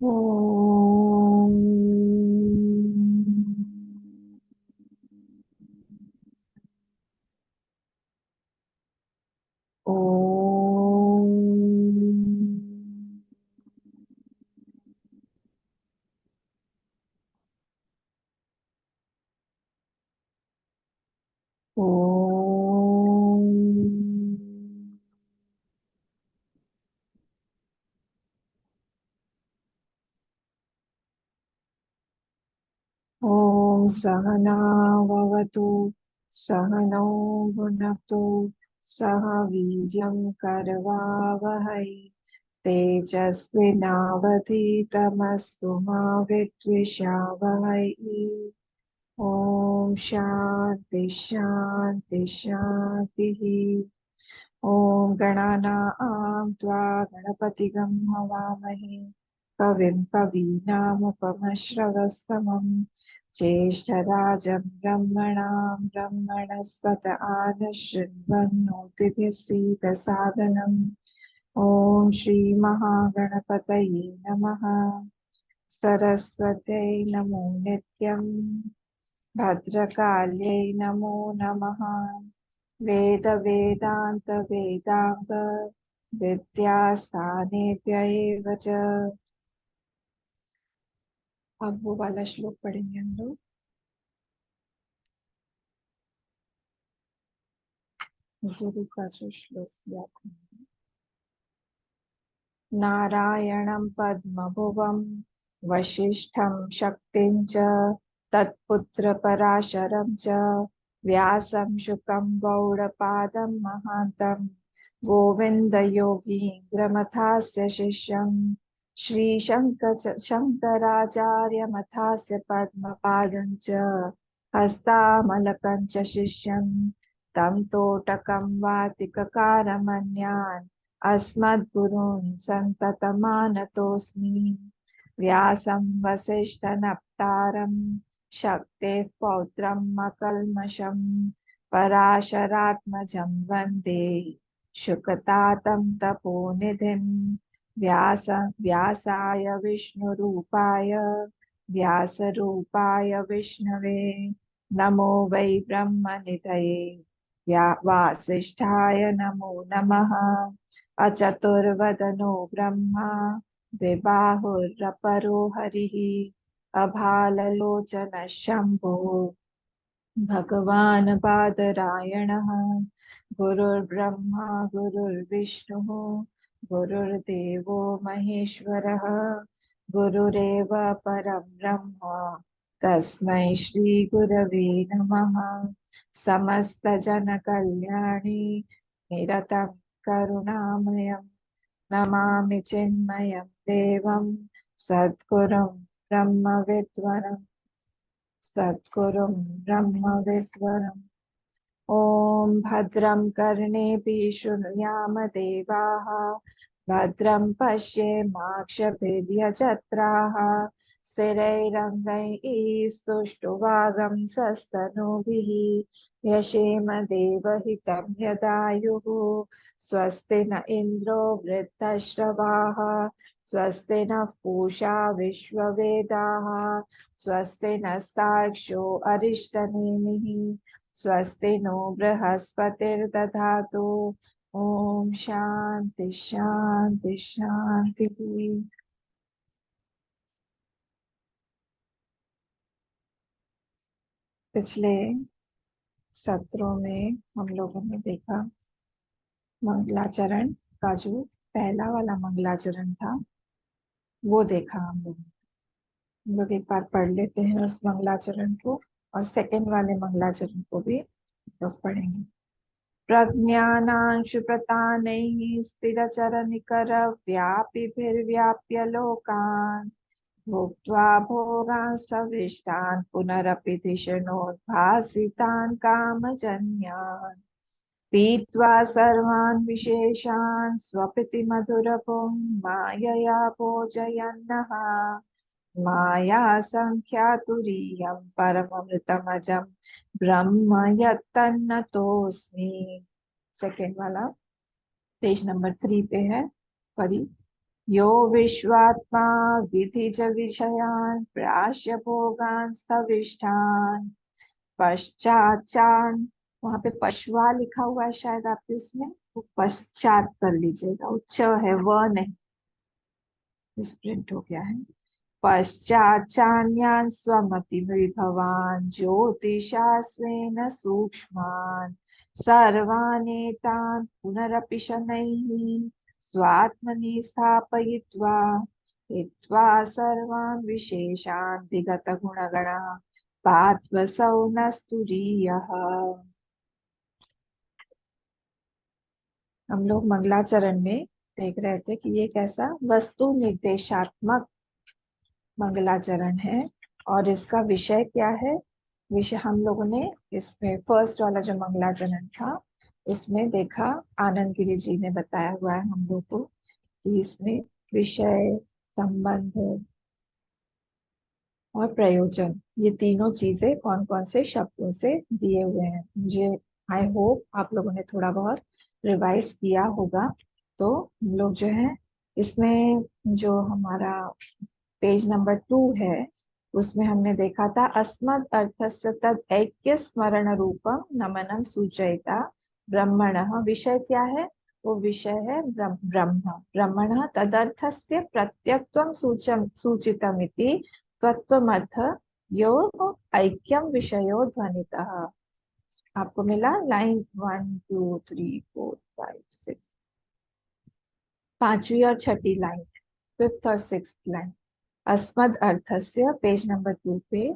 ओम। ओम। ओम। ओम सहना भवतु, सहनौ भुनक्तु, सह वीर्यं करवावहै, तेजस्विनावधीतमस्तु मा विद्विषावहै। ओम शांति शांति शांति। ओम गणानां त्वा गणपतिगं हवामहे, कविं कवीनामुपमश्रवस्तमं, ज्येष्ठराजं ब्रह्मणां ब्रह्मणस्पत आनशृण्वन्नोतिभिः सीदसादनम्। ॐ श्रीमहागणपतये नमः। सरस्वत्यै नमो नित्यम्, भद्रकाल्यै नमो नमः। वेद वेदांत वेदांग विद्यास्थानेभ्य एव च। अब वो वाला श्लोक पढ़ेंगे हम लोग। गुरु का जो श्लोक दिया था। नारायणं पद्मभुवं वसिष्ठं शक्तिं च तत्पुत्र पराशरं च व्यासं शुकं गौडपादं महान्तं गोविन्दयोगीन्द्रमथास्य शिष्यं शङ्कराचार्यमथास्य पद्मपादं च हस्तामलकं च शिष्यं तं तोटकं वातिककारमन्यान् अस्मद्गुरून् सन्ततमानतोऽस्मि। व्यासं वसिष्ठनप्तारं शक्तेः पौत्रं मकल्मषं पराशरात्मजं वन्दे शुकतातं तपोनिधिं। व्यासाय विष्णुरूपाय व्यासरूपाय विष्णवे नमो वै ब्रह्मनिधये वासिष्ठाय नमो नमः। अचतुर्वदनो ब्रह्मा द्विबाहुरपरो हरिः अभाललोचनः शम्भो भगवान् बादरायणः। गुरुर्ब्रह्मा गुरुर्विष्णुः गुरुर्देवो महेश्वरः गुरुरेव परं ब्रह्म तस्मै श्रीगुरवे नमः। समस्तजनकल्याणे निरतं करुणामयं नमामि चिन्मयं देवं सद्गुरुं ब्रह्मविद्वरम्। सद्गुरुं ब्रह्मविद्वरम्। ॐ भद्रं कर्णेभिः शृणुयाम देवाः, भद्रं पश्येमाक्षभिर्यजत्राः, स्थिरैरङ्गैः स्तुष्टुवागंसस्तनूभिः व्यशेम देवहितं यदायुः। स्वस्ति न इन्द्रो वृद्धश्रवाः, स्वस्ति नः पूषा विश्ववेदाः, स्वस्ति नस्तार्क्ष्यो अरिष्टनेमिः, स्वस्ति नो बृहस्पतिर्दधातु। ओम शांति शांति शांति। पिछले सत्रों में हम लोगों ने देखा मंगलाचरण का जो पहला वाला मंगलाचरण था वो देखा हम लोग एक बार पढ़ लेते हैं उस मंगलाचरण को, और सेकंड वाले मंगलाचरण को भी लोग पढ़ेंगे। प्रज्ञानांशुप्रतानैः स्थिरचरनिकरव्यापिभिर्व्याप्य लोकान् भोक्त्वा भोगान् सविष्टान् पुनरपि धिषणोद्भासितान् कामजन्यान् पीत्वा सर्वान् विशेषान् स्वपिति मधुरपुं मायया भोजयन्नः माया संख्यातुरीयं परममृतमजं ब्रह्म यत्तन्नतोऽस्मि। सेकेंड वाला पेज नंबर 3 पे है, परी। यो विश्वात्मा विधिज विषयान् प्राश्य भोगान् स्थविष्ठान् पश्चाचान, वहां पे पशवा लिखा हुआ है शायद आपके उसमें, वो पश्चात कर लीजिएगा, वो च है व नहीं, इस प्रिंट हो गया है। पश्चाचान्यान् स्वमति विभवान् ज्योतिषा स्वेन सूक्ष्मान् सर्वानेतान् पुनरपि शनैः स्वात्मनि स्थापयित्वा हित्वा सर्वान् विशेषान् विगतगुणगणाः पार्थ्वसौ न स्तुरीयः। हम लोग मंगलाचरण में देख रहे थे कि ये कैसा वस्तु निर्देशात्मक मंगलाचरण है, और इसका विषय क्या है। विषय हम लोगों ने इसमें फर्स्ट वाला जो मंगलाचरण था उसमें देखा, आनंद गिरी जी ने बताया हुआ है हम लोग को कि इसमें विषय, संबंध और प्रयोजन, ये तीनों चीजें कौन कौन से शब्दों से दिए हुए हैं। मुझे आई होप आप लोगों ने थोड़ा बहुत रिवाइज किया होगा। तो हम लोग जो है इसमें जो हमारा पेज नंबर 2 है उसमें हमने देखा था अस्मद् अर्थस्य तद ऐक्य स्मरण रूपम नमनम सूचयिता ब्रह्मणः। विषय क्या है, वो विषय है ब्रह्म। ब्रह्मणः तदर्थस्य प्रत्यक्त्वं सूचितमिति तत्त्वमर्थ यो ऐक्यम विषयो ध्वनितः। आपको मिला लाइन 1 2 3 4 5 6, पांचवी और छठी लाइन, फिफ्थ और सिक्स्थ लाइन। अस्मद् अर्थस्य पेज नंबर 2 पे,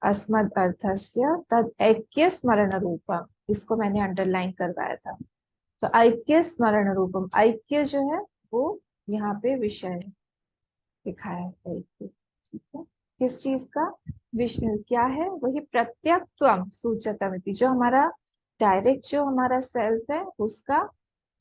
अस्मद् अर्थस्य तद ऐक्य स्मरण रूपम, इसको मैंने अंडरलाइन करवाया था। तो ऐक्य स्मरण रूपम, ऐक्य जो है वो यहाँ पे विषय दिखाया है ऐक्य, ठीक है। किस चीज का, विष्णु क्या है, वही प्रत्यक्त्वम सूचतमिति, जो हमारा डायरेक्ट जो हमारा सेल्फ है उसका,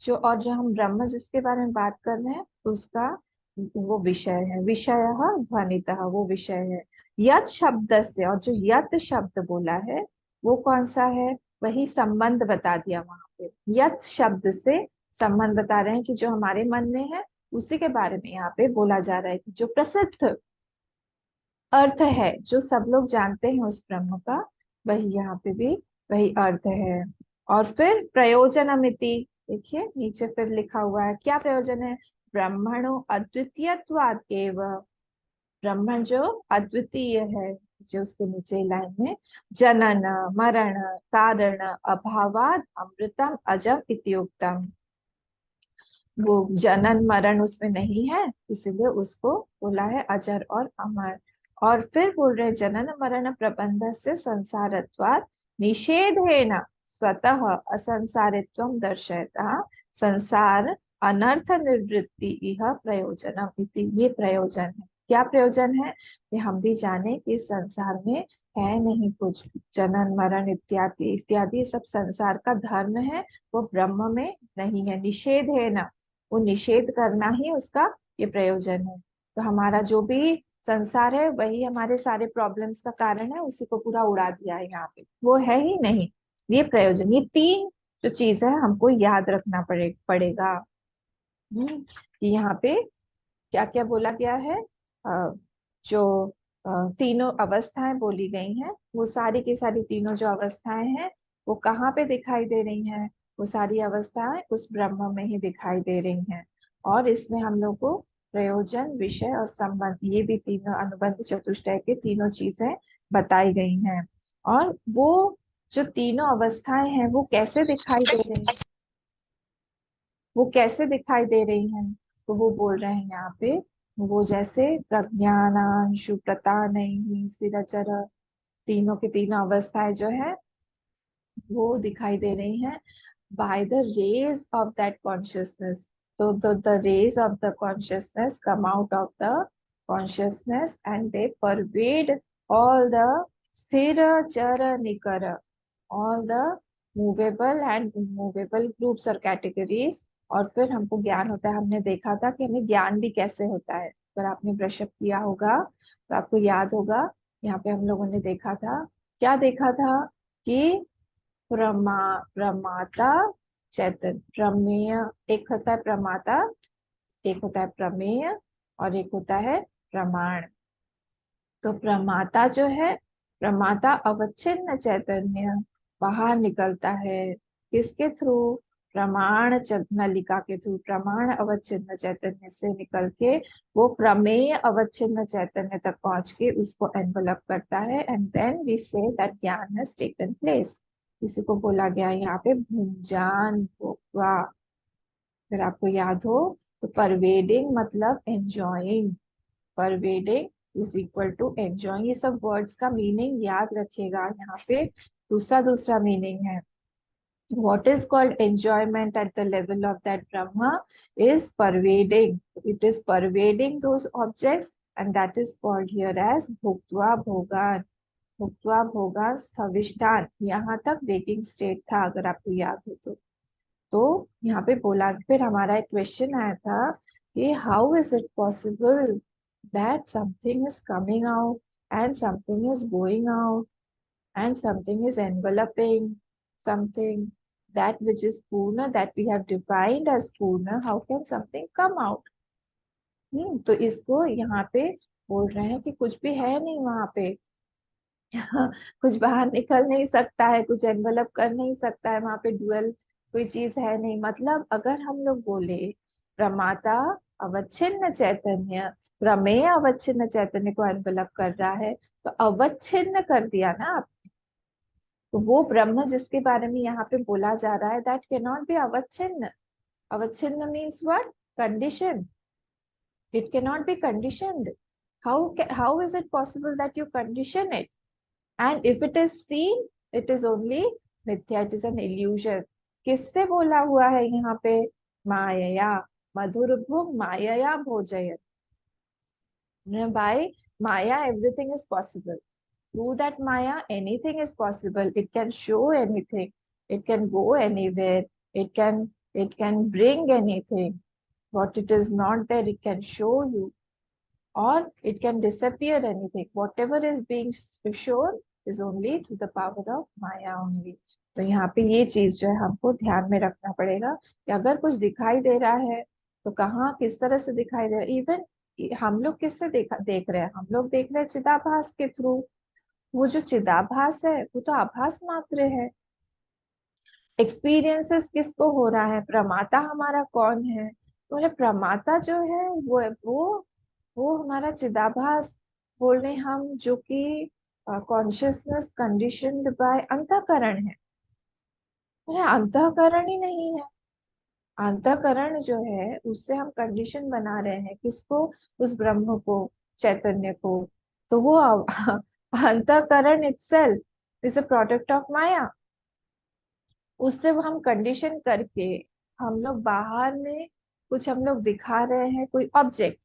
जो और जो हम ब्रह्म जिसके बारे में बात कर रहे हैं उसका वो विषय है। विषय ध्वनितः, वो विषय है। यत शब्द से, और जो यत शब्द बोला है वो कौन सा है, वही संबंध बता दिया वहां पे। यत शब्द से संबंध बता रहे हैं कि जो हमारे मन में है उसी के बारे में यहाँ पे बोला जा रहा है कि जो प्रसिद्ध अर्थ है, जो सब लोग जानते हैं उस ब्रह्म का, वही यहाँ पे भी वही अर्थ है। और फिर प्रयोजनमिति, देखिए नीचे फिर लिखा हुआ है क्या प्रयोजन है, ब्रह्मणो अद्वितीयत्वात् एव, ब्रह्मण जो अद्वितीय है, जो उसके नीचे लाइन में जनन मरण कारण अभावाद अमृतम अजम इत्युक्तम, वो जनन मरण उसमें नहीं है इसीलिए उसको बोला है अजर और अमर। और फिर बोल रहे जनन मरण प्रबंध से संसारत्वात् निषेधेन स्वतः असंसारित्वं दर्शयता संसार अनर्थ निवृत्ति यह प्रयोजनम इति, ये प्रयोजन है। क्या प्रयोजन है, कि हम भी जाने कि इस संसार में है नहीं कुछ, जनन मरण इत्यादि इत्यादि सब संसार का धर्म है, वो ब्रह्म में नहीं है। निषेध है ना, वो निषेध करना ही उसका ये प्रयोजन है। तो हमारा जो भी संसार है वही हमारे सारे प्रॉब्लम्स का कारण है, उसी को पूरा उड़ा दिया है यहाँ पे, वो है ही नहीं। ये प्रयोजन, ये तीन जो चीज है हमको याद रखना पड़ेगा। कि यहाँ पे क्या क्या बोला गया है, जो तीनों अवस्थाएं बोली गई हैं, वो सारी की सारी तीनों जो अवस्थाएं हैं वो कहाँ पे दिखाई दे रही हैं, वो सारी अवस्थाएं उस ब्रह्म में ही दिखाई दे रही हैं। और इसमें हम लोग को प्रयोजन, विषय और संबंध, ये भी तीनों अनुबंध चतुष्टय के तीनों चीजें बताई गई हैं। और वो जो तीनों अवस्थाएं हैं वो कैसे दिखाई दे रही हैं, वो कैसे दिखाई दे रही हैं, तो वो बोल रहे हैं यहाँ पे, वो जैसे प्रज्ञानांशु प्रतानैः स्थिरचर, तीनों की तीनों अवस्थाएं जो है वो दिखाई दे रही हैं by the rays of that consciousness. So the rays of the consciousness come out of the consciousness and they pervade all the sthira chara nikara, all the movable and immovable groups or categories। और फिर हमको ज्ञान होता है, हमने देखा था कि हमें ज्ञान भी कैसे होता है, अगर आपने ब्रशअप किया होगा तो आपको याद होगा। यहाँ पे हम लोगों ने देखा था, क्या देखा था, कि प्रमाता चैतन्य, प्रमेय एक होता है प्रमाता एक होता है प्रमेय और एक होता है प्रमाण। तो प्रमाता जो है, प्रमाता अवच्छिन्न चैतन्य बाहर निकलता है किसके थ्रू? प्रमाण नलिका के थ्रू। प्रमाण अवच्छिन्न चैतन्य से निकल के वो प्रमेय अवच्छिन्न चैतन्य तक पहुंच के उसको एनवलप करता है, and then we say that ज्ञान हैज टेकन प्लेस। किसी को बोला गया यहाँ पे भुंजान भोगवा। अगर आपको याद हो तो परवेडिंग मतलब enjoying. Pervading is equal to enjoying. ये सब वर्ड्स का मीनिंग याद रखिएगा। यहाँ पे दूसरा दूसरा मीनिंग है। what is called enjoyment at the level of that Brahma is pervading. It is pervading those objects, and that is called here as bhuktva bhogan. भुक्त्वा भोगा सविष्टान। यहाँ तक वेकिंग स्टेट था, अगर आपको याद हो तो यहाँ पे बोला, फिर हमारा एक क्वेश्चन आया था कि how is it possible that something is coming out and something is going out and something is enveloping something, that which is purna, that we have defined as purna, how can something come out? तो इसको यहाँ पे बोल रहे हैं कि कुछ भी है नहीं वहां पे। कुछ बाहर निकल नहीं सकता है, कुछ एनवलप कर नहीं सकता है, वहां पे डुअल कोई चीज है नहीं। मतलब अगर हम लोग बोले प्रमाता अवच्छिन्न चैतन्य प्रमेय अवच्छिन्न चैतन्य को एनवलप कर रहा है, तो अवच्छिन्न कर दिया ना। तो वो ब्रह्म जिसके बारे में यहाँ पे बोला जा रहा है, दैट कैन नॉट बी अवच्छिन्न। अवच्छिन्न means what? Condition. It can not be conditioned. how is it possible that you condition it? And if it is seen, it is only mithya, it is an illusion. किससे बोला हुआ है यहाँ पे? मायया। मधुर भुग मायया भोजयत। by maya everything is possible. Through that Maya, anything is possible. It can show anything. It can go anywhere. It can bring anything. What it is not there, it can show you. Or it can disappear anything. Whatever is being shown is only through the power of Maya only. तो यहाँ पे ये चीज जो है हमको ध्यान में रखना पड़ेगा कि अगर कुछ दिखाई दे रहा है तो कहाँ किस तरह से दिखाई दे रहा है। इवन हम लोग किससे देख रहे हैं? हम लोग देख रहे हैं चिदाभास के थ्रू। वो जो चिदाभास है वो तो आभास मात्र है। एक्सपीरियंसेस किसको हो रहा है? प्रमाता हमारा कौन है? तो बोले प्रमाता जो है वो हमारा चिदाभास बोल रहे हैं हम, जो कि कॉन्शियसनेस कंडीशनड बाय अंतःकरण है। बोले अंतःकरण ही नहीं है। अंतःकरण जो है उससे हम कंडीशन बना रहे हैं किसको? उस ब्रह्म को, चैतन्य को। तो वो अंतःकरण itself is a product of maya. उससे वो हम कंडीशन करके हम लोग बाहर में कुछ हम लोग दिखा रहे हैं, कोई ऑब्जेक्ट।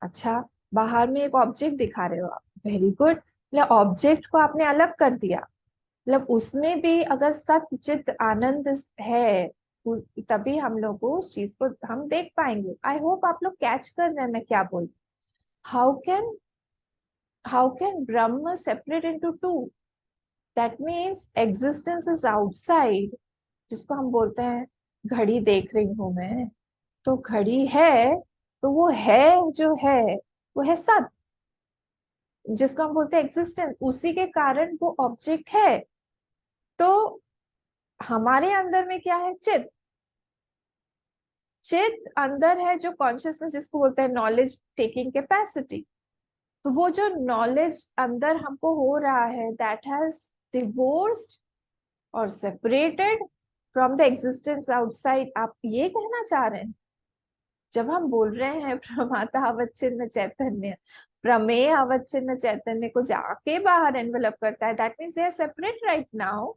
अच्छा, बाहर में एक ऑब्जेक्ट दिखा रहे हो आप, वेरी गुड। मतलब ऑब्जेक्ट को आपने अलग कर दिया, मतलब उसमें भी अगर सत्य चित आनंद है तभी हम लोग को उस चीज को हम देख पाएंगे। आई होप आप लोग कैच कर रहे हैं मैं क्या बोल। How can how can Brahma separate into two? That means existence is outside. जिसको हम बोलते हैं घड़ी देख रही हूं मैं, तो घड़ी है, तो वो है जो है वो है सत्य, जिसको हम बोलते हैं एग्जिस्टेंस। उसी के कारण वो ऑब्जेक्ट है। तो हमारे अंदर में क्या है? चित। चित अंदर है जो कॉन्शियसनेस, जिसको बोलते हैं नॉलेज टेकिंग कैपेसिटी। तो वो जो नॉलेज अंदर हमको हो रहा है, दैट हैज डिवोर्स्ड और separated from the existence outside. आप ये कहना चाह रहे हैं? जब हम बोल रहे हैं प्रमाता अवच्छिन्न चैतन्य प्रमेय अवच्छिन्न चैतन्य को जाके बाहर एनवेलप करता है, that means they are separate right now.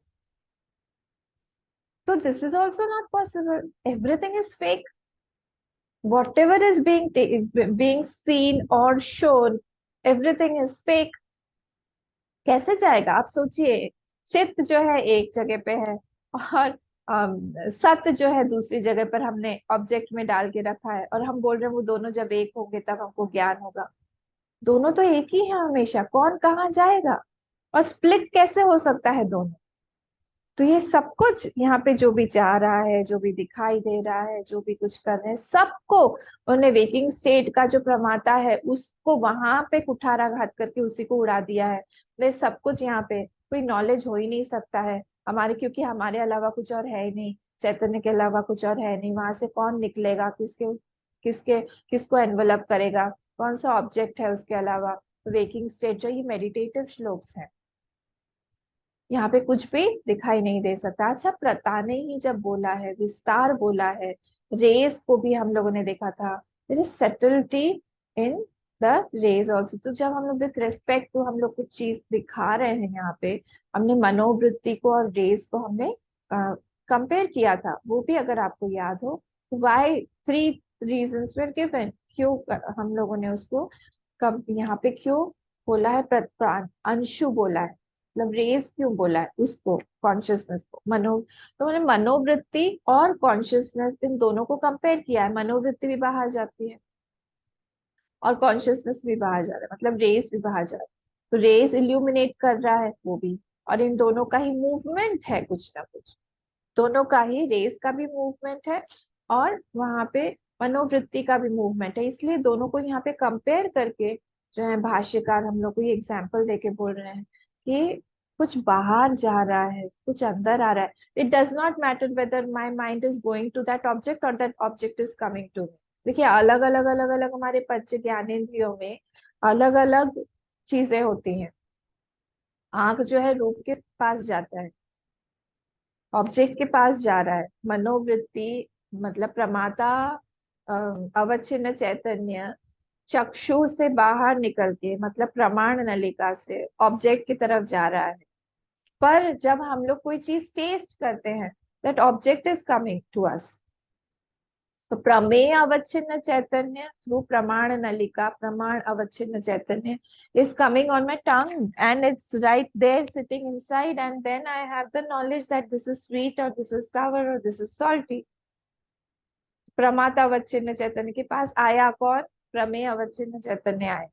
तो this is also not possible. Everything is fake. whatever is being seen or shown, everything is fake। कैसे जाएगा आप सोचिए। चित्त जो है एक जगह पे है और सत्य जो है दूसरी जगह पर हमने ऑब्जेक्ट में डाल के रखा है, और हम बोल रहे हैं वो दोनों जब एक होंगे तब हमको ज्ञान होगा। दोनों तो एक ही है हमेशा, कौन कहाँ जाएगा? और स्प्लिट कैसे हो सकता है दोनों? तो ये सब कुछ यहाँ पे जो भी जा रहा है, जो भी दिखाई दे रहा है, जो भी कुछ कर रहे हैं, सबको उन्होंने वेकिंग स्टेट का जो प्रमाता है उसको वहां पे कुठाराघात करके उसी को उड़ा दिया है। वे सब कुछ यहाँ पे कोई नॉलेज हो ही नहीं सकता है हमारे, क्योंकि हमारे अलावा कुछ और है ही नहीं, चैतन्य के अलावा कुछ और है नहीं। वहां से कौन निकलेगा, किसके किसके किसको एनवलप करेगा, कौन सा ऑब्जेक्ट है उसके अलावा। वेकिंग स्टेट जो ये मेडिटेटिव श्लोक्स है, यहाँ पे कुछ भी दिखाई नहीं दे सकता। अच्छा, प्रता ने ही जब बोला है, विस्तार बोला है, रेस को भी हम लोगों ने देखा था, there is subtlety in the race also. तो जब हम लोग विथ रेस्पेक्ट टू हम लोग कुछ चीज दिखा रहे हैं यहाँ पे, हमने मनोवृत्ति को और रेस को हमने कंपेयर किया था, वो भी अगर आपको याद हो। Why three reasons were given, क्यों हम लोगों ने उसको कब यहाँ पे क्यों बोला है, अंशु बोला है, मतलब रेस क्यों बोला है उसको, कॉन्शियसनेस को, तो मैंने मनोवृत्ति और कॉन्शियसनेस इन दोनों को कंपेयर किया है। मनोवृत्ति भी बाहर जाती है और कॉन्शियसनेस भी बाहर जा रहा है, मतलब रेस भी बाहर जा रहा है। तो रेस इल्यूमिनेट कर रहा है वो भी, और इन दोनों का ही मूवमेंट है कुछ ना कुछ, दोनों का ही, रेस का भी मूवमेंट है और वहां पे मनोवृत्ति का भी मूवमेंट है। इसलिए दोनों को यहाँ पे कंपेयर करके जो है भाष्यकार हम लोग को ये एग्जाम्पल देके बोल रहे हैं कि कुछ बाहर जा रहा है, कुछ अंदर आ रहा है। It does not matter whether my mind is going to that object और that object is coming to me. देखिए, अलग अलग अलग अलग हमारे पंच ज्ञानेंद्रियों में अलग अलग चीजें होती हैं। आंख जो है रूप के पास जाता है, ऑब्जेक्ट के पास जा रहा है। मनोवृत्ति मतलब प्रमाता, अ, अवच्छिन्न चैतन्य चक्षु से बाहर निकल के, मतलब प्रमाण नलिका से ऑब्जेक्ट की तरफ जा रहा है। पर जब हम लोग कोई चीज टेस्ट करते हैं, that object is coming to us. तो प्रमेय अवच्छिन्न चैतन्य थ्रू प्रमाण नलिका, प्रमाण अवच्छिन्न चैतन्य is coming on my tongue and it's right there sitting inside, and then I have the knowledge that this is sweet or this is sour or this is salty. प्रमाता अवच्छिन्न चैतन्य के पास आया कौन, प्रमेय अवच्छिन्न चैतन्य आए।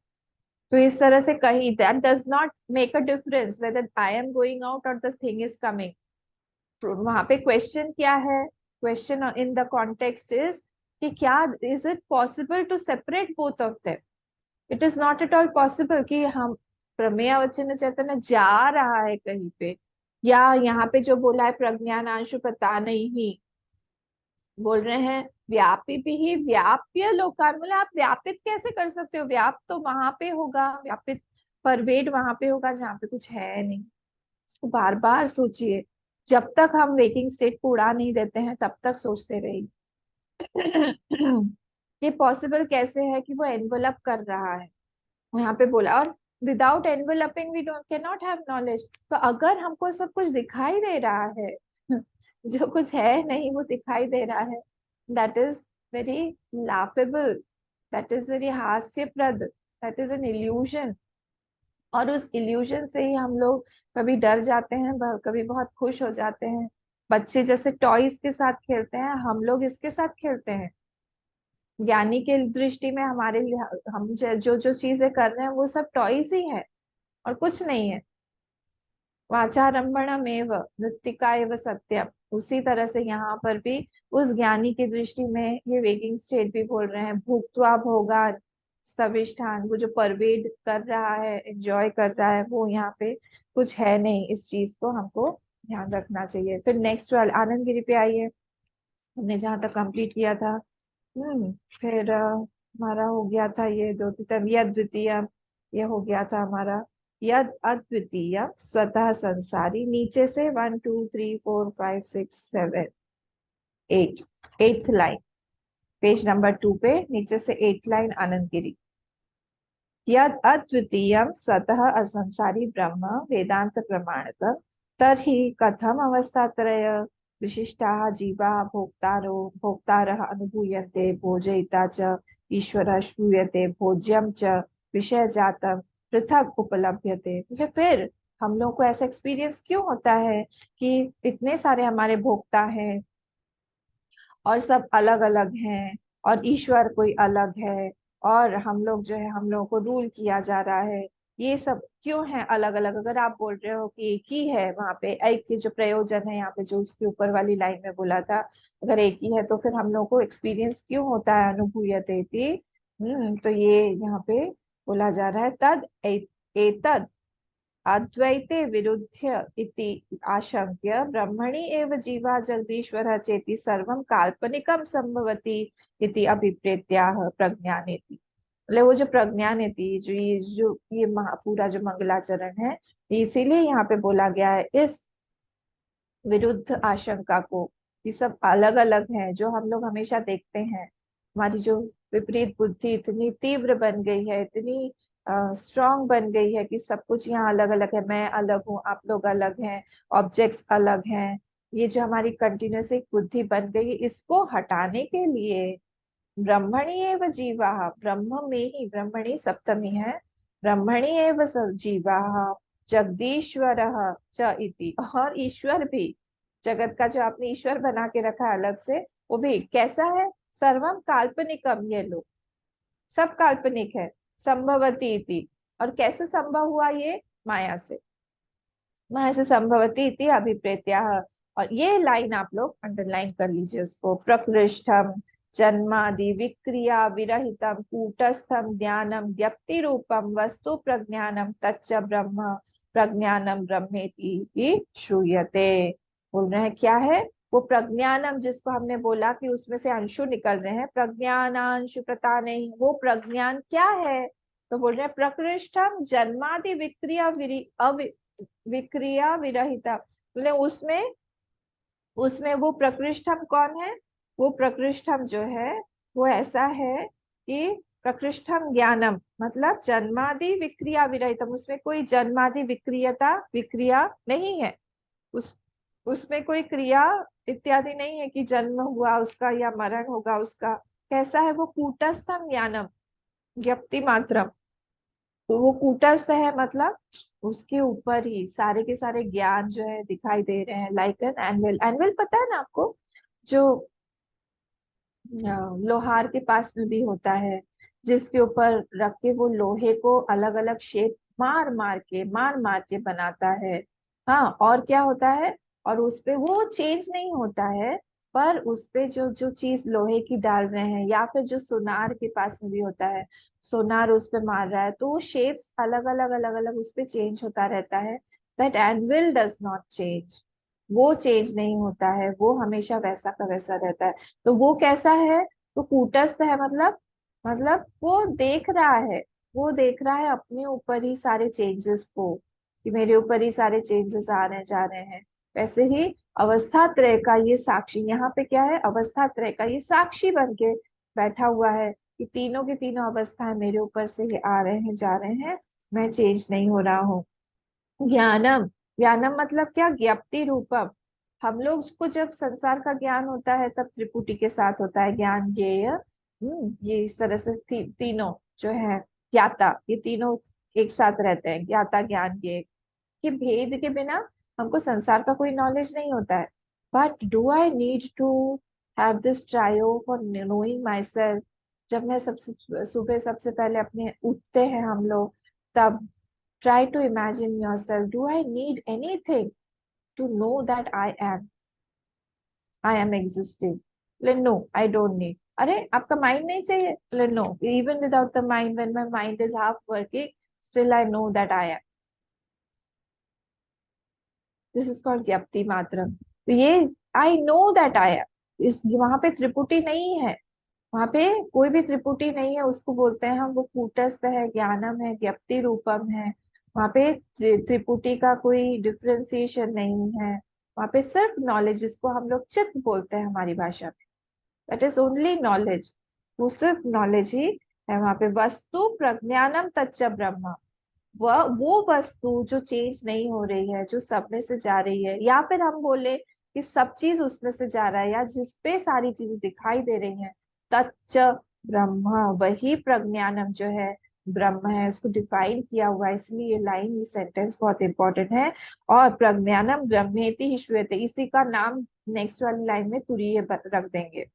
तो इस तरह से कहीं that does not make a difference whether I am going out और द थिंग इज कमिंग। वहां पे क्वेश्चन क्या है, question in the context is कि क्या is it possible to separate both of them. It is not at all possible कि हम प्रमेय अवच्छिन्न चैतन्य जा रहा है कहीं पे, या यहाँ पे जो बोला है प्रज्ञानांशु पता नहीं ही बोल रहे हैं व्यापी भी ही व्याप्य लोकान, बोले आप व्यापित कैसे कर सकते हो, व्याप तो वहां पे होगा, व्यापित परवेड वहां पे होगा जहाँ पे कुछ है नहीं। इसको बार बार सोचिए, जब तक हम वेकिंग स्टेट को उड़ा नहीं देते हैं तब तक सोचते रहिए। ये पॉसिबल कैसे है कि वो एनवलप कर रहा है, यहाँ पे बोला, और without enveloping we don't can not have knowledge. तो अगर हमको सब कुछ दिखाई दे रहा है, जो कुछ है नहीं वो दिखाई दे रहा है, that is very laughable, that is very हास्यप्रद, दैट इज एन इल्यूजन। और उस इल्यूजन से ही हम लोग कभी डर जाते हैं, कभी बहुत खुश हो जाते हैं। बच्चे जैसे टॉयज के साथ खेलते हैं, हम लोग इसके साथ खेलते हैं। ज्ञानी के दृष्टि में हमारे लिए हम जो जो चीजें कर रहे हैं वो सब टॉयज ही है और कुछ नहीं है। वाचारंभणमेव मृत्तिका एव सत्यम, उसी तरह से यहाँ पर भी उस ज्ञानी की दृष्टि में ये वेकिंग स्टेट भी बोल रहे हैं भुक्त्वा भोगा सविष्ठान, वो जो परवेड कर रहा है, एंजॉय कर रहा है, वो यहाँ पे कुछ है नहीं। इस चीज को हमको ध्यान रखना चाहिए। फिर नेक्स्ट वाले आनंद गिरी पे आइए, हमने जहाँ तक कंप्लीट किया था। फिर हमारा हो गया था ये दो तीन, यद द्वितीय, ये हो गया था हमारा यद अद्वितीय स्वतः संसारी। नीचे से 1 2 3 4 5 6 7 8, 8th लाइन, पेज नंबर 2 पे नीचे से 8th लाइन आनंद गिरी। यद अद्वितीय स्वतः असंसारी ब्रह्म वेदांत प्रमाणक, तर्हि कथम अवस्थात्रय विशिष्टाः जीवा भोक्तारः अनुभूयन्ते भोजयिता च ईश्वरः श्रूयते भोज्यम च विषय जातम पृथक उपलभ्यते। तो फिर हम लोग को ऐसा एक्सपीरियंस क्यों होता है कि इतने सारे हमारे भोक्ता हैं और सब अलग अलग हैं, और ईश्वर कोई अलग है, और हम लोग जो है हम लोगों को रूल किया जा रहा है। ये सब क्यों है अलग अलग? अगर आप बोल रहे हो कि एक ही है, वहां पे एक ही जो प्रयोजन है, यहाँ पे जो उसके ऊपर वाली लाइन में बोला था, अगर एक ही है तो फिर हम लोग को एक्सपीरियंस क्यों होता है अनुभूयते इति? तो ये यहाँ पे बोला जा रहा है, तद एतद अद्वैते विरुद्ध इति आशंक्य ब्रह्मणि एव जीवा जगदीश्वरः चेति सर्वं काल्पनिकं संभवति इति अभिप्रेत्याह प्रज्ञानेति। मतलब वो जो प्रज्ञानेति, जो ये पूरा जो मंगलाचरण है, इसीलिए यहाँ पे बोला गया है इस विरुद्ध आशंका को, ये सब अलग अलग है जो हम लोग हमेशा देखते हैं। हमारी जो विपरीत बुद्धि इतनी तीव्र बन गई है, इतनी स्ट्रांग बन गई है कि सब कुछ यहाँ अलग अलग है, मैं अलग हूँ, आप लोग अलग हैं, ऑब्जेक्ट्स अलग हैं। ये जो हमारी कंटिन्यूस एक बुद्धि बन गई है, इसको हटाने के लिए ब्रह्मणि एव जीवाः, ब्रह्म में ही, ब्रह्मणि सप्तमी है, ब्रह्मणि एव जीवाः जगदीश्वरः च इति, और ईश्वर भी, जगत का जो आपने ईश्वर बना के रखा है अलग से, वो भी कैसा है? सर्वम काल्पनिकम, ये लोग सब काल्पनिक है। संभवती इति, और कैसे संभव हुआ ये? माया से, माया से संभवती इति अभिप्रेत्याह। और ये लाइन आप लोग अंडरलाइन कर लीजिए उसको, प्रकृष्टम जन्मादि विक्रिया विरहितम कूटस्थम ज्ञानम व्यक्ति रूपम वस्तु प्रज्ञानम तच्च ब्रह्म प्रज्ञानम ब्रह्मेति ही श्रूयते। बोल रहे हैं क्या है वो प्रज्ञानम, जिसको हमने बोला कि उसमें से अंशु निकल रहे हैं, प्रज्ञानांशु प्रता नहीं, वो प्रज्ञान क्या है? तो बोल रहे हैं प्रकृष्टम जन्मादि विक्रिया विक्रिया विरहिता, मतलब उसमें उसमें वो प्रकृष्टम कौन है? वो प्रकृष्टम जो है वो ऐसा है कि प्रकृष्टम ज्ञानम, मतलब जन्मादि विक्रिया विरहितम, उसमें कोई जन्मादि विक्रिया नहीं है। उस उसमें कोई क्रिया इत्यादि नहीं है कि जन्म हुआ उसका या मरण होगा उसका। कैसा है वो? कूटस्थम ज्ञानम ज्ञप्ति मात्रम, तो वो कूटस्थ है, मतलब उसके ऊपर ही सारे के सारे ज्ञान जो है दिखाई दे रहे हैं, लाइक एन एनविल। एनविल पता है ना आपको? जो लोहार के पास में भी होता है, जिसके ऊपर रख के वो लोहे को अलग अलग शेप मार मार के बनाता है। हाँ, और क्या होता है? और उस पे वो चेंज नहीं होता है, पर उस पे जो जो चीज लोहे की डाल रहे हैं, या फिर जो सोनार के पास में भी होता है, सोनार उस पे मार रहा है, तो वो शेप्स अलग अलग उस पे चेंज होता रहता है। That anvil does not change, वो चेंज नहीं होता है, वो हमेशा वैसा का वैसा रहता है। तो वो कैसा है? तो कूटस्थ है, मतलब वो देख रहा है, वो देख रहा है अपने ऊपर ही सारे चेंजेस को, कि मेरे ऊपर ही सारे चेंजेस आ रहे जा रहे हैं। वैसे ही अवस्था त्रय का ये साक्षी, यहाँ पे क्या है? अवस्था त्रय का ये साक्षी बन के बैठा हुआ है कि तीनों की तीनों अवस्थाएं मेरे ऊपर से ही आ रहे हैं जा रहे हैं, मैं चेंज नहीं हो रहा हूँ। ज्ञानम, ज्ञानम मतलब क्या? ज्ञप्ति रूपम। हम लोग को जब संसार का ज्ञान होता है तब त्रिपुटी के साथ होता है ज्ञान ज्ञेय। ये इस तरह से तीनों जो है ज्ञाता, ये तीनों एक साथ रहते हैं, ज्ञाता ज्ञान ज्ञेय के भेद के बिना हमको संसार का कोई नॉलेज नहीं होता है। But do I need to have this trio for knowing myself? जब मैं सबसे सुबह सबसे पहले अपने उठते हैं हम लोग, तब try to imagine yourself. Do I need anything to know that I am existing? Like, no, I don't need. अरे आपका माइंड नहीं चाहिए? Like, no, even without the mind, when my mind is half working, still I know that I am. This is called ज्ञप्ति मात्रम। तो ये I know that I am, इस वहां पे त्रिपुटी नहीं है, वहां पे कोई भी त्रिपुटी नहीं है, उसको बोलते हैं हम, वो कूटस्थ है, ज्ञानम है, ज्ञप्ति रूपम है। वहां पे त्रिपुटी का कोई डिफ्रेंसिएशन नहीं है, वहां पे सिर्फ नॉलेज, जिसको हम लोग चित्त बोलते हैं हमारी भाषा में, दैट इज ओनली नॉलेज। वो सिर्फ नॉलेज ही है वहां पे। वस्तु प्रज्ञानम तच्च ब्रह्म, वह वो वस्तु जो चेंज नहीं हो रही है, जो सब में से जा रही है, या फिर हम बोले कि सब चीज उसमें से जा रहा है, या जिसपे सारी चीजें दिखाई दे रही हैं, तच्च ब्रह्म, वही प्रज्ञानम जो है ब्रह्म है, उसको डिफाइन किया हुआ है, इसलिए ये लाइन, ये सेंटेंस बहुत इंपॉर्टेंट है। और प्रज्ञानम ब्रह्मेति ही श्रूयते, इसी का नाम नेक्स्ट वाली लाइन में तुरीय रख देंगे,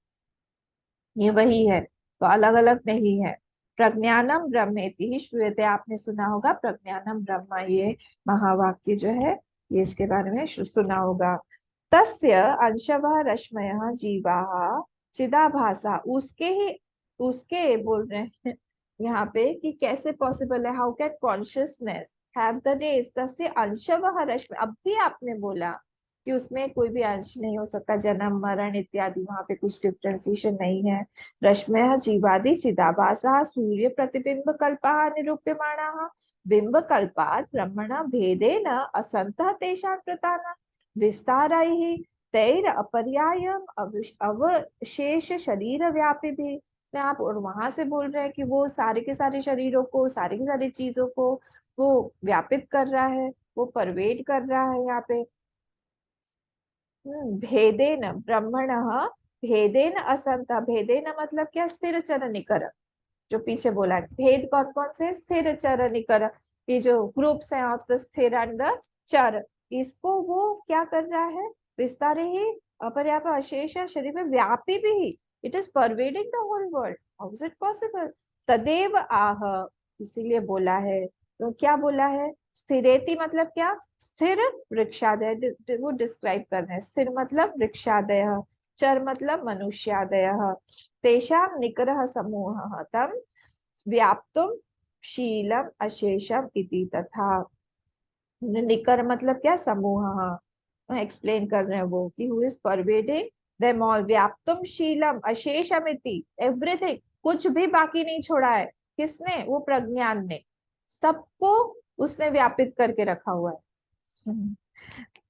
ये वही है, तो अलग अलग नहीं है। प्रज्ञानम ब्रह्मेति ही श्रूयते, आपने सुना होगा प्रज्ञानम ब्रह्म, ये महावाक्य जो है ये इसके बारे में सुना होगा। तस्य अंशवः रश्मयः जीवाः चिदाभासा, उसके ही उसके बोल रहे हैं यहाँ पे कि कैसे पॉसिबल है, how can consciousness have the rays, तस्य अंशवः रश्मि, अब भी आपने बोला कि उसमें कोई भी अंश नहीं हो सकता, जन्म मरण इत्यादि, वहां पे कुछ डिफ्रेंसिएशन नहीं है। रश्मयः जीवादि चिदाभासः सूर्य प्रतिबिंब कल्पः निरूप्यमाणाः बिंब कल्पात् ब्रह्मण भेदेन असन्तः तेषां कृतानां विस्तारैः तैर अपर्यायम अवशेष शरीर व्यापी भी। आप और वहां से बोल रहे हैं कि वो सारे के सारे शरीरों को, सारी की सारी चीजों को वो व्यापित कर रहा है, वो परवेड कर रहा है यहाँ पे। भेदेन ब्रह्मण भेदेन असंत, भेदेन मतलब क्या, स्थिर चर निकर, जो पीछे बोला है भेद कौन कौन से, स्थिर चर निकर, ये जो ग्रुप्स हैं ऑफ द स्थिर एंड द चर, इसको वो क्या कर रहा है, विस्तार ही अपर्याप्त अशेष शरीर में व्यापी भी, it is pervading the whole world, how is it possible. तदेव आह, इसीलिए बोला है, तो क्या बोला है, स्थिरेति मतलब क्या, स्थिर वृक्षादय, वो डिस्क्राइब कर रहे हैं, स्थिर मतलब वृक्षादय, चर मतलब मनुष्यादय, तेषां निकरः समूहः तम व्याप्तुम शीलम अशेषम इति तथा। निकर मतलब क्या, समूह, एक्सप्लेन कर रहे हैं वो कि who is pervading them all, व्याप्तुम शीलम अशेषम इति, एवरीथिंग, कुछ भी बाकी नहीं छोड़ा है, किसने, वो प्रज्ञान ने, सबको उसने व्यापित करके रखा हुआ है।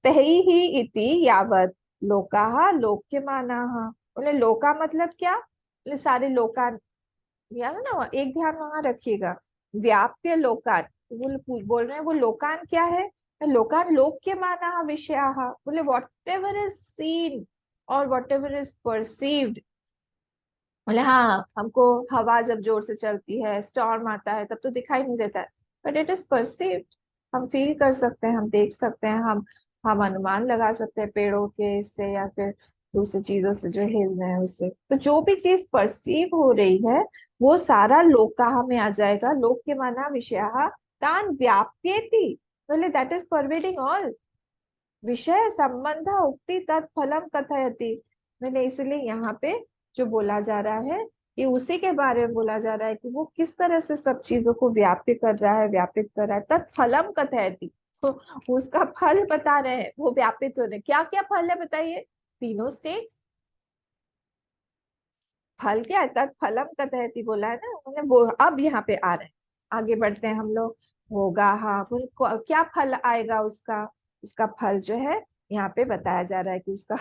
तही ही इति यावत लोकाः लोक्यमानाः, बोले लोका मतलब क्या, बोले सारे लोका, याद है ना, एक ध्यान वहां रखिएगा, व्याप्य लोकान, बोल रहे हैं वो लोकान क्या है, लोकान लोक्य माना विषया, बोले वॉट एवर इज सीन और वॉट एवर इज परसीव्ड, बोले हाँ हमको हवा जब जोर से चलती है, स्टॉर्म आता है, तब तो दिखाई नहीं देता है, बट इट इज परसीव्ड, हम फील कर सकते हैं, हम देख सकते हैं, हम अनुमान लगा सकते हैं पेड़ों के इससे या फिर दूसरी चीजों से जो हिल रहे हैं उससे, तो जो भी चीज परसीव हो रही है वो सारा लोकाह में आ जाएगा, लोक के माना विषया तान व्याप्येति, बोले दैट इज परवेडिंग ऑल, विषय संबंध उक्ति तत्फलम कथयति, मैंने इसलिए यहाँ पे जो बोला जा रहा है ये उसी के बारे में बोला जा रहा है कि वो किस तरह से सब चीजों को व्याप्य कर रहा है, व्यापित कर रहा है, तत्फलम कथयति, तो उसका फल बता रहे हैं, वो व्यापित हो रहे, क्या क्या फल है बताइए, तीनों स्टेट्स, फल क्या है, तत्फलम कथयति बोला है ना उन्होंने, वो अब यहाँ पे आ रहे हैं, आगे बढ़ते हैं हम लोग, होगा हाँ, क्या फल आएगा उसका, उसका फल जो है यहाँ पे बताया जा रहा है कि उसका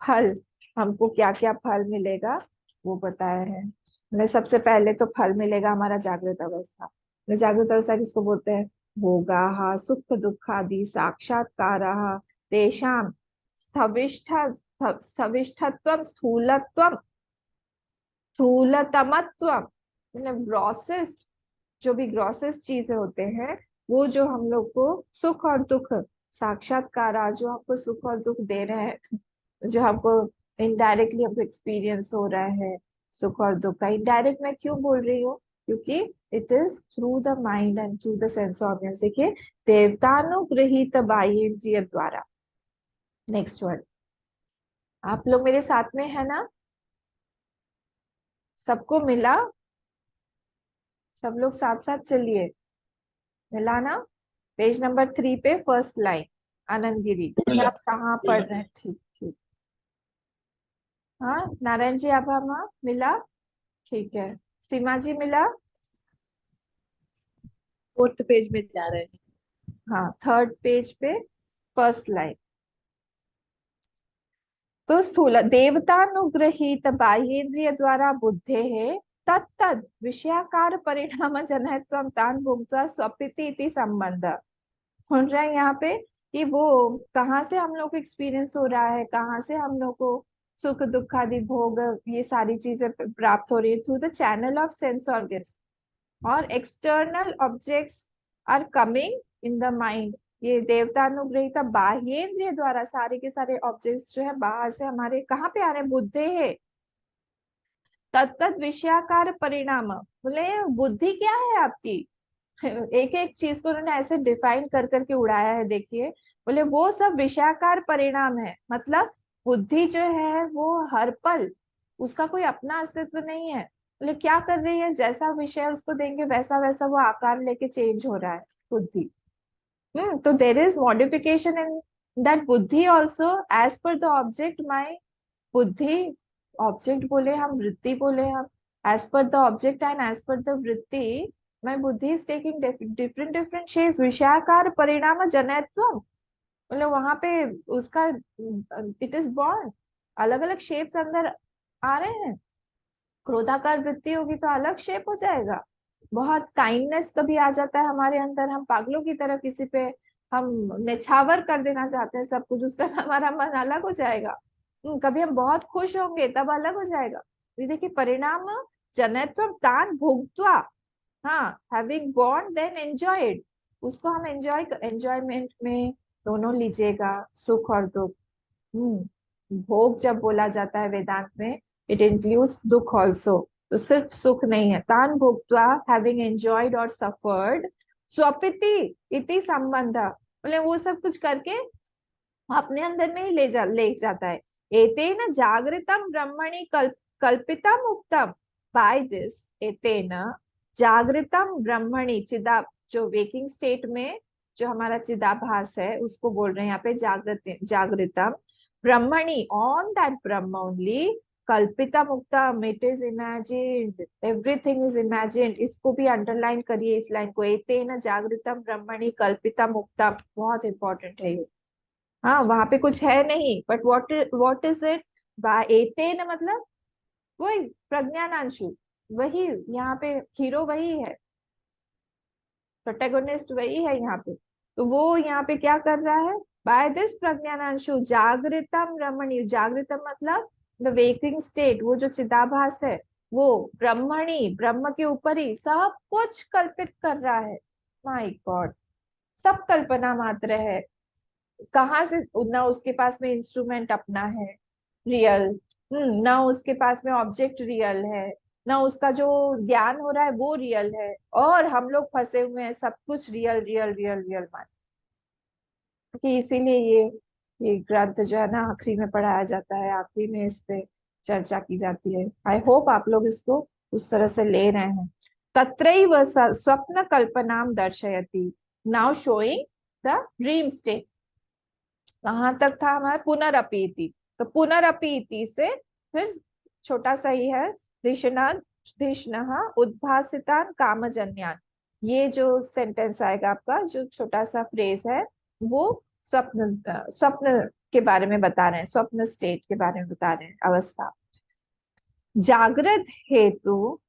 फल, हमको क्या क्या फल मिलेगा वो बताया है। मतलब सबसे पहले तो फल मिलेगा हमारा जागृत अवस्था, जागृत अवस्था किसको बोलते हैं, होगा हाँ, सुख दुखादि साक्षात्कार तेषाम स्थविष्ठ स्थविष्ठत्वम स्थूलत्वम स्थूलतमत्व, मतलब ग्रॉसेस्ट, जो भी ग्रॉसेस्ट चीजें होते हैं वो जो हम लोग को सुख और दुख, साक्षात्कार जो हमको सुख और दुख दे रहे हैं, जो हमको इनडायरेक्टली हमको एक्सपीरियंस हो रहा है, सुख और दुख का, इनडायरेक्ट मैं क्यों बोल रही हूँ, क्योंकि it is through the mind and through the sense organs, देखिए देवतानुग्रहित बाह्येंद्रिय द्वारा। नेक्स्ट वर्ड, आप लोग मेरे साथ में है ना, सबको मिला, सब लोग साथ साथ चलिए, मिला ना, पेज नंबर 3 पे फर्स्ट लाइन, आनंद गिरी, आप कहाँ पढ़ रहे हैं, ठीक ठीक, हाँ नारायण जी आप हाँ मिला, ठीक है, सीमा जी मिला, फोर्थ पेज में जा रहे हैं। हाँ थर्ड पेज पे फर्स्ट लाइन, तो स्थूल देवतानुग्रहित बाह्येन्द्रिय द्वारा बुद्धे है तत्तद विषयाकार परिणाम जनयत्वं तान भुक्त्वा स्वपिति इति संबंध, सुन रहे हैं यहाँ पे कि वो कहाँ से हम लोग को एक्सपीरियंस हो रहा है, कहाँ से हम लोग को सुख दुख आदि भोग ये सारी चीजें प्राप्त हो रही है, through the channel of sense organs, और external objects are coming in the mind, ये देवतानुग्रहित बाह्येंद्रिय द्वारा सारे के सारे ऑब्जेक्ट्स जो है बाहर से हमारे कहाँ पे आ रहे हैं, बुद्धे है, तत्त विषयाकार परिणाम, बोले बुद्धि क्या है आपकी। एक एक चीज को उन्होंने ऐसे डिफाइन कर करके उड़ाया है, देखिए। बोले वो सब विषयाकार परिणाम है, मतलब बुद्धि जो है वो हर पल, उसका कोई अपना अस्तित्व नहीं है। बोले क्या कर रही है, जैसा विषय उसको देंगे वैसा वैसा वो आकार लेके चेंज हो रहा है बुद्धि। तो there is modification in that buddhi also, as per the object my buddhi, object बोले हम, वृत्ति बोले हम, as per the object and as per the vritti my buddhi is taking different different shape, विषयाकार परिणाम जनयत्व। मतलब वहां पे उसका इट इज बॉर्न, अलग अलग शेप्स अंदर आ रहे हैं। क्रोधाकार वृत्ति होगी तो अलग शेप हो जाएगा। बहुत काइंडनेस कभी आ जाता है हमारे अंदर, हम पागलों की तरह किसी पे हम निछावर कर देना चाहते हैं सब कुछ, उस समय हमारा मन अलग हो जाएगा। कभी हम बहुत खुश होंगे तब अलग हो जाएगा। ये देखिए परिणाम, जनयत्व तान भुक्त्वा, हाँ, हैविंग बॉर्न देन एंजॉयड, उसको हम एंजॉयमेंट में दोनों लीजिएगा, सुख और दुख। भोग जब बोला जाता है वेदांत में, इट इंक्लूड्स दुख ऑल्सो, तो सिर्फ सुख नहीं है। तान भोक्त्वा हैविंग एंजॉयड और सफर्ड, स्वपिति इति संबंध, बोले वो सब कुछ करके अपने अंदर में ही ले जाता है। एतेन जागृतम ब्रह्मणि कल्पितम उक्तम, बाय दिस एतेन जागृतम ब्रह्मणि, चिदा जो वेकिंग स्टेट में जो हमारा चिदाभास है उसको बोल रहे हैं यहाँ पे, जागृतम ब्रह्मणि, ऑन दैट ब्रह्म ओनली, कल्पितम उक्तम, it is imagined, everything is imagined. इसको भी अंडरलाइन करिए इस लाइन को, एतेन जागृतम ब्रह्मणि कल्पितम उक्तम, बहुत इंपॉर्टेंट है ये। हाँ, वहां पे कुछ है नहीं, बट व्हाट इज इट, एतेन मतलब वही प्रज्ञानांशु, वही यहाँ पे हीरो वही है, प्रोटेगोनिस्ट वही है यहाँ पे। तो वो यहाँ पे क्या कर रहा है, बाय दिस प्रज्ञानांशु जागृतम रमणीय, जागृतम मतलब द वेकिंग स्टेट, वो जो चिदाभास है वो ब्रह्मणी, ब्रह्म के ऊपर ही सब कुछ कल्पित कर रहा है। माय गॉड, सब कल्पना मात्र है। कहाँ से, ना उसके पास में इंस्ट्रूमेंट अपना है रियल, ना उसके पास में ऑब्जेक्ट रियल है, ना उसका जो ज्ञान हो रहा है वो रियल है, और हम लोग फंसे हुए हैं सब कुछ रियल रियल रियल रियल मान कि, इसीलिए ये ग्रंथ जो है ना आखिरी में पढ़ाया जाता है, आखिरी में इस पे चर्चा की जाती है। आई होप आप लोग इसको उस तरह से ले रहे हैं। तत्रैव स्वप्न कल्पनाम दर्शयति, now showing the dream state. कहाँ तक था हमारा, पुनरअपीति, तो पुनरअपीति से फिर छोटा सा ही है, धिषण धिषण उद्भासितान कामजन्यान, ये जो सेंटेंस आएगा आपका, जो छोटा सा फ्रेज है, वो स्वप्न स्वप्न के बारे में बता रहे हैं, स्वप्न स्टेट के बारे में बता रहे हैं, अवस्था। जागृत हेतु,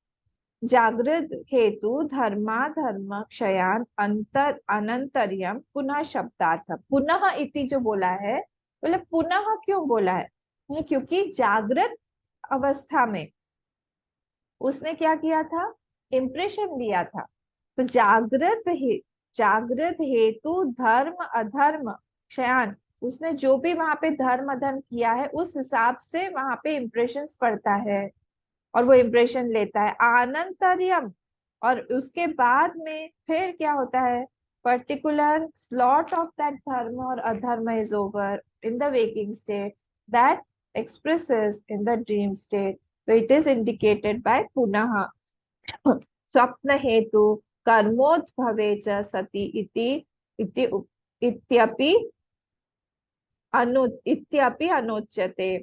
जागृत हेतु धर्माधर्म क्षयान अंतर अनंतर्यम पुनः शब्दार्थ, पुनः इति जो बोला है, बोले पुनः क्यों बोला है, क्योंकि जागृत अवस्था में उसने क्या किया था, इम्प्रेशन लिया था। तो जागृत हेतु धर्म अधर्म क्षयान, उसने जो भी वहां पे धर्म अधर्म किया है उस हिसाब से वहां पे इम्प्रेशंस पड़ता है, और वो इम्प्रेशन लेता है। आनंतर्यम, और उसके बाद में फिर क्या होता है, पर्टिकुलर स्लॉट ऑफ दैट धर्म और अधर्म is over in the waking state, that expresses in the dream state, so it is indicated by पुनः। स्वप्न हेतु कर्मोद्भवे च सति इति इत्यपि अनुच्यते।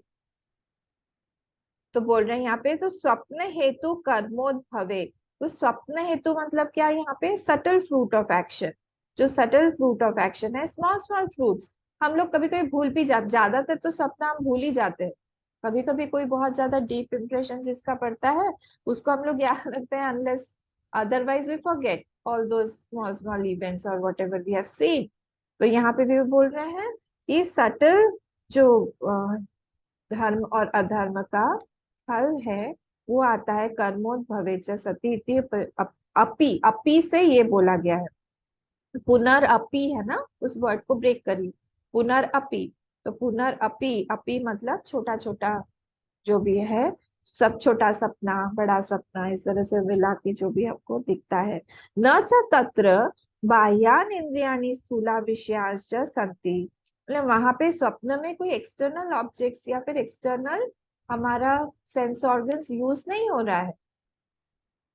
तो बोल रहे हैं यहाँ पे, तो स्वप्न हेतु कर्मोद्भवे, तो स्वप्न हेतु मतलब क्या, यहाँ पे सटल फ्रूट ऑफ एक्शन, जो सटल फ्रूट ऑफ एक्शन है, स्मॉल स्मॉल फ्रूट्स, हम लोग कभी कभी भूल भी जाते, ज्यादातर तो सपना हम भूल ही जाते हैं। कभी कभी कोई बहुत ज्यादा डीप इम्प्रेशन जिसका पड़ता है उसको हम लोग याद रखते हैं, unless otherwise we forget all those small small events और whatever we have seen. तो यहाँ पे भी बोल रहे हैं कि सटल जो धर्म और अधर्म का फल है वो आता है कर्मोद्भवे च सती इति अपी, अपी से ये बोला गया है। पुनरअपि है ना, उस वर्ड को ब्रेक करिए, पुनरअपि, तो पुनरअपि, अपि मतलब छोटा छोटा जो भी है, सब छोटा सपना बड़ा सपना इस तरह से मिला के जो भी हमको दिखता है। न च तत्र बाह्यान इंद्रियाणि स्थूला विषयाश्च सन्ति, मतलब वहां पे स्वप्न में कोई एक्सटर्नल ऑब्जेक्ट्स या फिर एक्सटर्नल हमारा सेंस ऑर्गन्स यूज नहीं हो रहा है।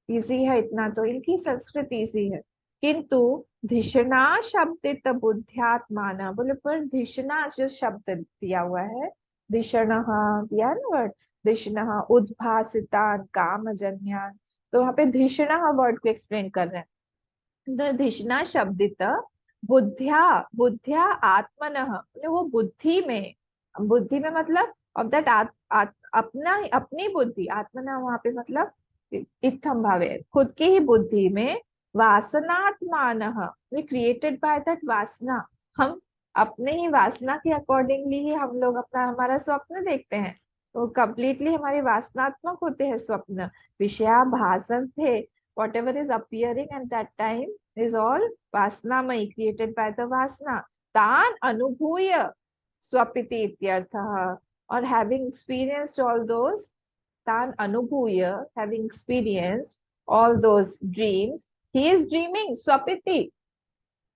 इजी है इतना तो, इनकी संस्कृत इजी है। किंतु धिषणा शब्दित बुद्ध्यात्मान, बोले पर धिषणा जो शब्द दिया हुआ है, धिषण दिया है ना वर्ड, धिषण उद्भासितान कामजन्यान, तो वहां पे धिषण वर्ड को एक्सप्लेन कर रहे हैं। तो धिषणा शब्दित बुद्ध्या, बुद्ध्या आत्मनः, बोले वो बुद्धि में, बुद्धि में मतलब ऑफ दैट अपना अपनी बुद्धि, आत्मना वहां पे मतलब इत्थम भावे, खुद की ही बुद्धि में, वासनात्मान, क्रिएटेड बाय दैट वासना, हम अपने ही वासना के अकॉर्डिंगली ही हम लोग अपना हमारा स्वप्न देखते हैं, तो कंप्लीटली हमारे वासनात्मक होते हैं स्वप्न। विषयाभासन थे, whatever is appearing at that time is all वासनामयी, क्रिएटेड बाय द वासना। तान अनुभूय स्वपिति इत्यर्थः, और having experienced all those, तान अनुभूय, having experienced all those dreams, he is dreaming स्वपिति,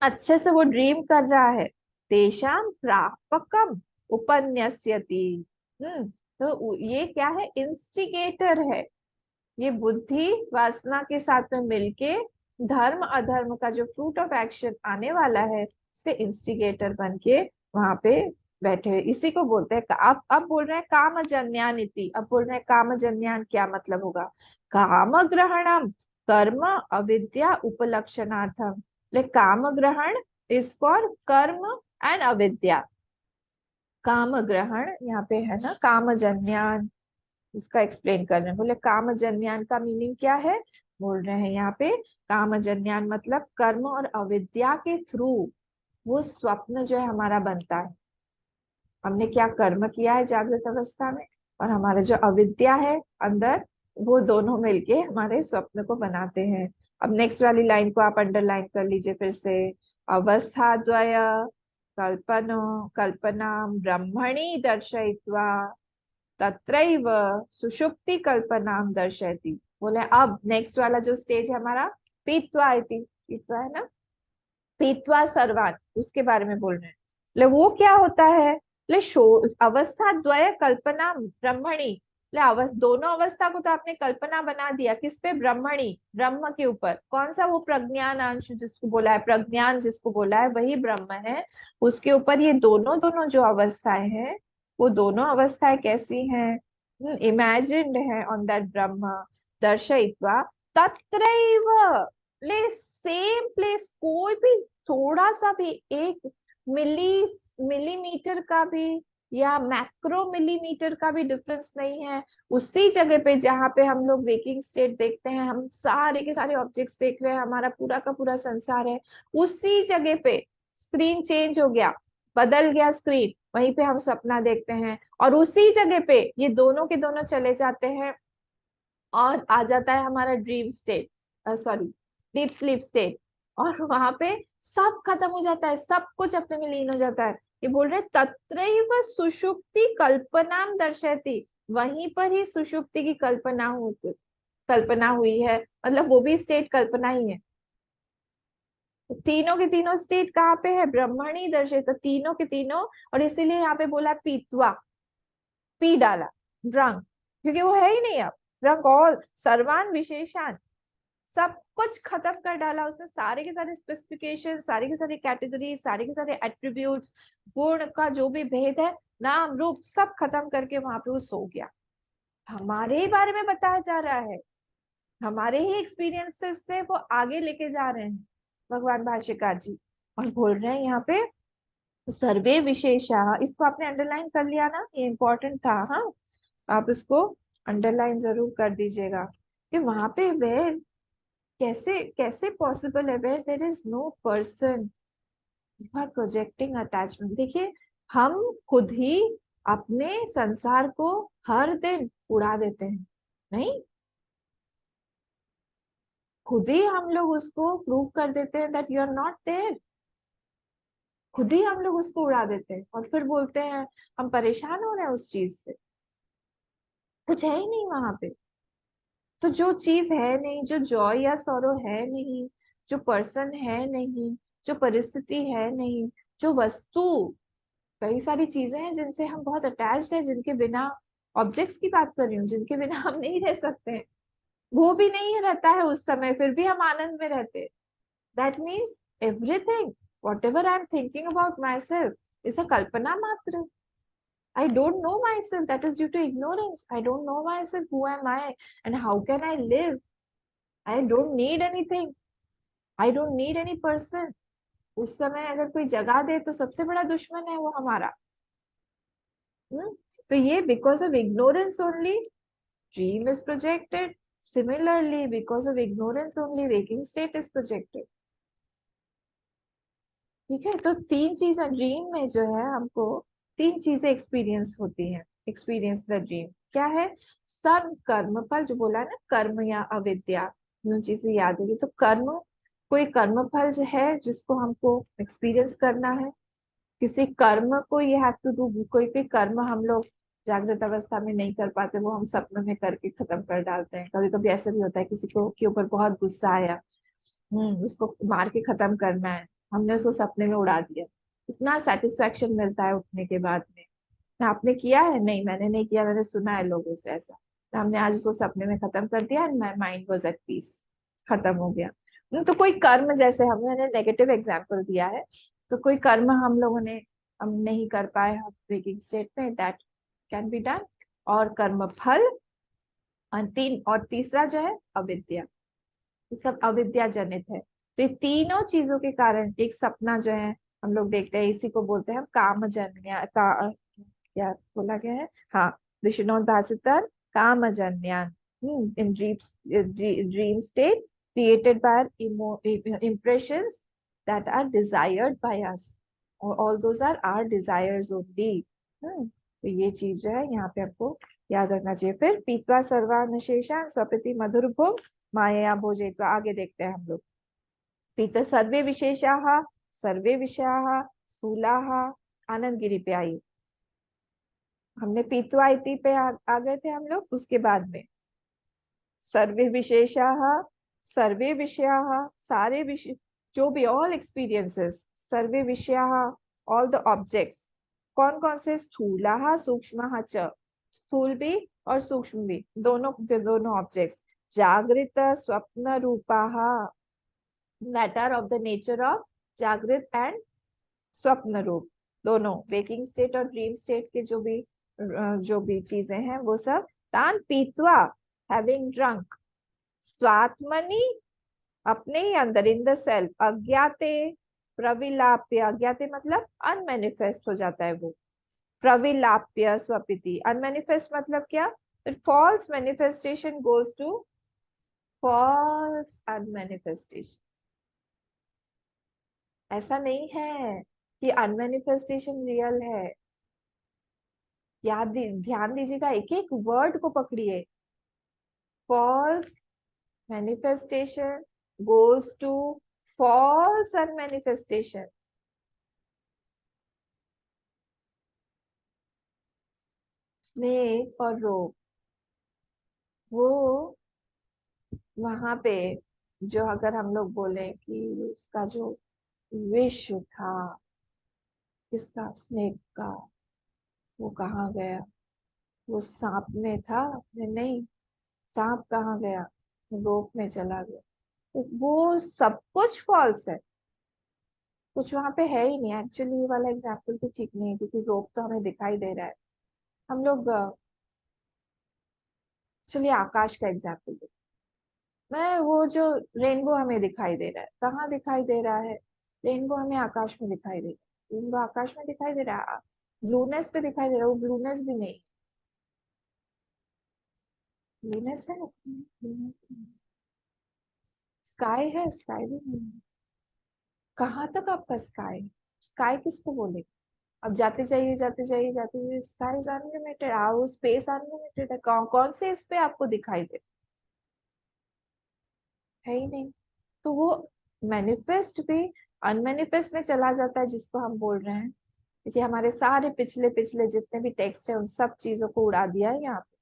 अच्छे से वो ड्रीम कर रहा है। तेषाम प्रापकम उपन्यस्यति, तो ये क्या है, इंस्टिगेटर है। ये बुद्धि वासना के साथ में मिलके धर्म अधर्म का जो फ्रूट ऑफ एक्शन आने वाला है उसके इंस्टिगेटर बन के वहां पे बैठे हुए, इसी को बोलते हैं। अब बोल रहे हैं कामजन्यान इति, अब बोल रहे हैं कामजन्यान क्या मतलब होगा। काम ग्रहणम कर्म अविद्या उपलक्षणार्थम, काम ग्रहण इज फॉर कर्म एंड अविद्या। काम ग्रहण यहाँ पे है ना, कामजन्यान, उसका एक्सप्लेन कर रहे हैं। बोले कामजन्यान का मीनिंग क्या है, बोल रहे हैं यहाँ पे कामजन्यान मतलब कर्म और अविद्या के थ्रू वो स्वप्न जो है हमारा बनता है। हमने क्या कर्म किया है जागृत अवस्था में, और हमारे जो अविद्या है अंदर, वो दोनों मिलके हमारे स्वप्न को बनाते हैं। अब नेक्स्ट वाली लाइन को आप अंडरलाइन कर लीजिए फिर से। अवस्था द्वय कल्पनो कल्पना ब्रह्मणि दर्शयित्वा तत्रैव सुषुप्ति कल्पनाम दर्शयति। बोले अब नेक्स्ट वाला जो स्टेज है हमारा, पीत्वा इति, पीत्वा है ना, पीत्वा सर्वान, उसके बारे में बोल रहे हैं। ले वो क्या होता है, ले शो अवस्था द्वय कल्पना ब्रह्मणी, ले दोनों अवस्था को तो आपने कल्पना बना दिया, किस पे, ब्रह्मणी, ब्रह्म के ऊपर। कौन सा, वो प्रज्ञान अंश जिसको बोला है, प्रज्ञान जिसको बोला है वही ब्रह्म है, उसके ऊपर ये दोनों दोनों जो अवस्थाएं हैं, वो दोनों अवस्थाएं कैसी हैं, इमेजिन्ड है ऑन दैट ब्रह्म। दर्शयित्वा तत्रैव, प्लेस, सेम प्लेस, कोई भी थोड़ा सा भी एक मिलीमीटर का भी या मैक्रो मिलीमीटर का भी डिफरेंस नहीं है, उसी जगह पे जहाँ पे हम लोग वेकिंग स्टेट देखते हैं, हम सारे के सारे ऑब्जेक्ट्स देख रहे हैं, हमारा पूरा का पूरा संसार है, उसी जगह पे स्क्रीन चेंज हो गया, बदल गया स्क्रीन, वहीं पे हम सपना देखते हैं, और उसी जगह पे ये दोनों के दोनों चले जाते हैं और आ जाता है हमारा dream state, sorry deep sleep state, और वहां पे सब खत्म हो जाता है, सब कुछ अपने में लीन हो जाता है। ये बोल रहे तत्रैव सुषुप्ति कल्पनाम दर्शयति, वहीं पर ही सुषुप्ति की कल्पना हुई है, मतलब वो भी स्टेट कल्पना ही है। तो तीनों के तीनों स्टेट कहाँ पे है, ब्रह्मणी दर्शित, तो तीनों के तीनों, और इसीलिए यहाँ पे बोला पीतवा, पी डाला, ड्रंक, क्योंकि वो है ही नहीं अब, ड्रंक ऑल सर्वान विशेषान, सब कुछ खत्म कर डाला उसने, सारे के सारे स्पेसिफिकेशन, सारी के सारी कैटेगरी, सारे के सारे एट्रीब्यूट्स, गुण का जो भी भेद है, नाम रूप सब खत्म करके वहां पे वो सो गया। हमारे ही बारे में बताया जा रहा है, हमारे ही एक्सपीरियंसेस से वो आगे लेके जा रहे हैं भगवान भाष्यकार जी, और बोल रहे हैं यहाँ पे सर्वे विशेषा, इसको आपने अंडरलाइन कर लिया ना, ये इंपॉर्टेंट था, हाँ, आप इसको अंडरलाइन जरूर कर दीजिएगा कि वहां पे वेर, कैसे कैसे पॉसिबल है, where there is no person, you are projecting attachment. देखिए हम खुद ही अपने संसार को हर दिन उड़ा देते हैं, नहीं, खुद ही हम लोग उसको प्रूव कर देते हैं that you are not there, खुद ही हम लोग उसको उड़ा देते हैं और फिर बोलते हैं हम परेशान हो रहे हैं उस चीज से। कुछ है ही नहीं वहां पे। तो जो चीज है नहीं, जो जॉय या सॉरो है नहीं, जो पर्सन है नहीं, जो परिस्थिति है नहीं, जो वस्तु, कई सारी चीजें हैं जिनसे हम बहुत अटैच्ड हैं, जिनके बिना, ऑब्जेक्ट्स की बात कर रही हूँ, जिनके बिना हम नहीं रह सकते, वो भी नहीं रहता है उस समय, फिर भी हम आनंद में रहते। That means everything, whatever I am thinking about myself is a kalpana मात्र। I don't know myself. That is due to ignorance. I don't know myself. Who am I? And how can I live? I don't need anything. I don't need any person. उस समय अगर कोई जगा दे तो सबसे बड़ा दुश्मन है वो हमारा। हम्म? तो ये because of ignorance only dream is projected. Similarly because of ignorance only waking state is projected. ठीक है, तो तीन चीजें ड्रीम में जो है हमको, तीन चीजें एक्सपीरियंस होती हैं। एक्सपीरियंस द ड्रीम क्या है? सर्व कर्म फल, जो बोला है ना, कर्म या अविद्या, दोनों चीजें याद होगी। तो कर्म, कोई कर्म फल जो है जिसको हमको एक्सपीरियंस करना है। किसी कर्म को यू हैव टू डू, कोई कोई कर्म हम लोग जागृत अवस्था में नहीं कर पाते, वो हम सपनों में करके खत्म कर डालते हैं। कभी कभी ऐसा भी होता है, किसी को के ऊपर बहुत गुस्सा आया, उसको मार के खत्म करना है, हमने उसको सपने में उड़ा दिया। इतना सेटिस्फेक्शन मिलता है उठने के बाद में। आपने किया है? नहीं, मैंने नहीं किया, मैंने सुना है लोगों से ऐसा। तो हमने आज उसको सपने में खत्म कर दिया and my mind was at peace, खत्म हो गया। तो कोई कर्म, जैसे हमने नेगेटिव एग्जाम्पल दिया है, तो कोई कर्म हम लोगों ने, हम नहीं कर पाए वेकिंग स्टेट में, दैट कैन बी डन। और कर्म फल, और तीन, और तीसरा जो है अविद्या, ये सब अविद्या जनित है। तो ये तीनों चीजों के कारण एक सपना जो है हम लोग देखते हैं, इसी को बोलते हैं हम कामजन्य का, क्या बोला गया है, हाँ, विष्णोदासितर कामजन्यान in dream state created by impressions that are desired by us, और all those are our desires only। तो ये चीज जो है यहाँ पे आपको याद रखना चाहिए। फिर पीत्वा सर्वानुशेषान स्वपिति मधुर भोग माया भोजयित्वा, आगे देखते हैं हम लोग। पीत सर्वे विशेषाः, सर्वे विषयाः स्थूलाः, आनंद गिरी पे आई। हमने पीतवा इति पे आ गए थे हम लोग, उसके बाद में सर्वे विशेषाः, सर्वे विषयाः, सारे विषय, जो भी ऑल एक्सपीरियंसेस, सर्वे विषयाः, ऑल द ऑब्जेक्ट्स, कौन कौन से? स्थूलाः सूक्ष्मः च, स्थूल भी और सूक्ष्म भी, दोनों दोनों ऑब्जेक्ट्स, जागृत स्वप्न रूपाः, that are of the nature of जागृत एंड स्वप्न रूप, दोनों वेकिंग स्टेट और ड्रीम स्टेट के जो भी चीजें हैं वो सब, तान पीत्वा, हैविंग ड्रंक, स्वात्मनि, अपने ही अंदर, इन द सेल्फ, अज्ञाते प्रविलाप्य, अज्ञाते मतलब अनमेनिफेस्ट हो जाता है वो, प्रविलाप्य स्वपिति, अनमेनिफेस्ट मतलब क्या? False manifestation goes to false unmanifestation. ऐसा नहीं है कि अनमेनिफेस्टेशन रियल है। ध्यान दीजिएगा, एक एक वर्ड को पकड़िए। False manifestation goes to false unmanifestation. Snake और रोप, वो वहां पे, जो अगर हम लोग बोले कि उसका जो विश्व था, किसका? स्नेक का, वो कहाँ गया? वो सांप में था? नहीं, सांप कहाँ गया? रोप में चला गया। तो वो सब कुछ फॉल्स है, कुछ वहां पे है ही नहीं। एक्चुअली ये वाला एग्जाम्पल तो ठीक नहीं है, क्योंकि रोप तो हमें दिखाई दे रहा है। हम लोग चलिए आकाश का एग्जाम्पल दे, मैं वो जो रेनबो हमें दिखाई दे रहा है, कहाँ दिखाई दे रहा है? रेनबो हमें आकाश में दिखाई दे रहा है, रेनबो आकाश में दिखाई दे रहा है, ब्लूनेस पे दिखाई दे रहा है, वो ब्लूनेस भी नहीं, ब्लूनेस है, स्काई है, स्काई भी नहीं है। कहाँ तक आपका स्काई? स्काई किसको बोले? अब जाते जाइए, जाते जाइए, जाते जाइए, स्काई इज अनलिमिटेड, आओ स्पेस अनलिमिटेड है, कौन कौन से इस पे आपको दिखाई दे? है ही नहीं। तो वो मैनिफेस्ट भी अनमेनिफेस्ट में चला जाता है, जिसको हम बोल रहे हैं, क्योंकि हमारे सारे पिछले पिछले जितने भी टेक्स्ट है उन सब चीजों को उड़ा दिया है यहाँ पे।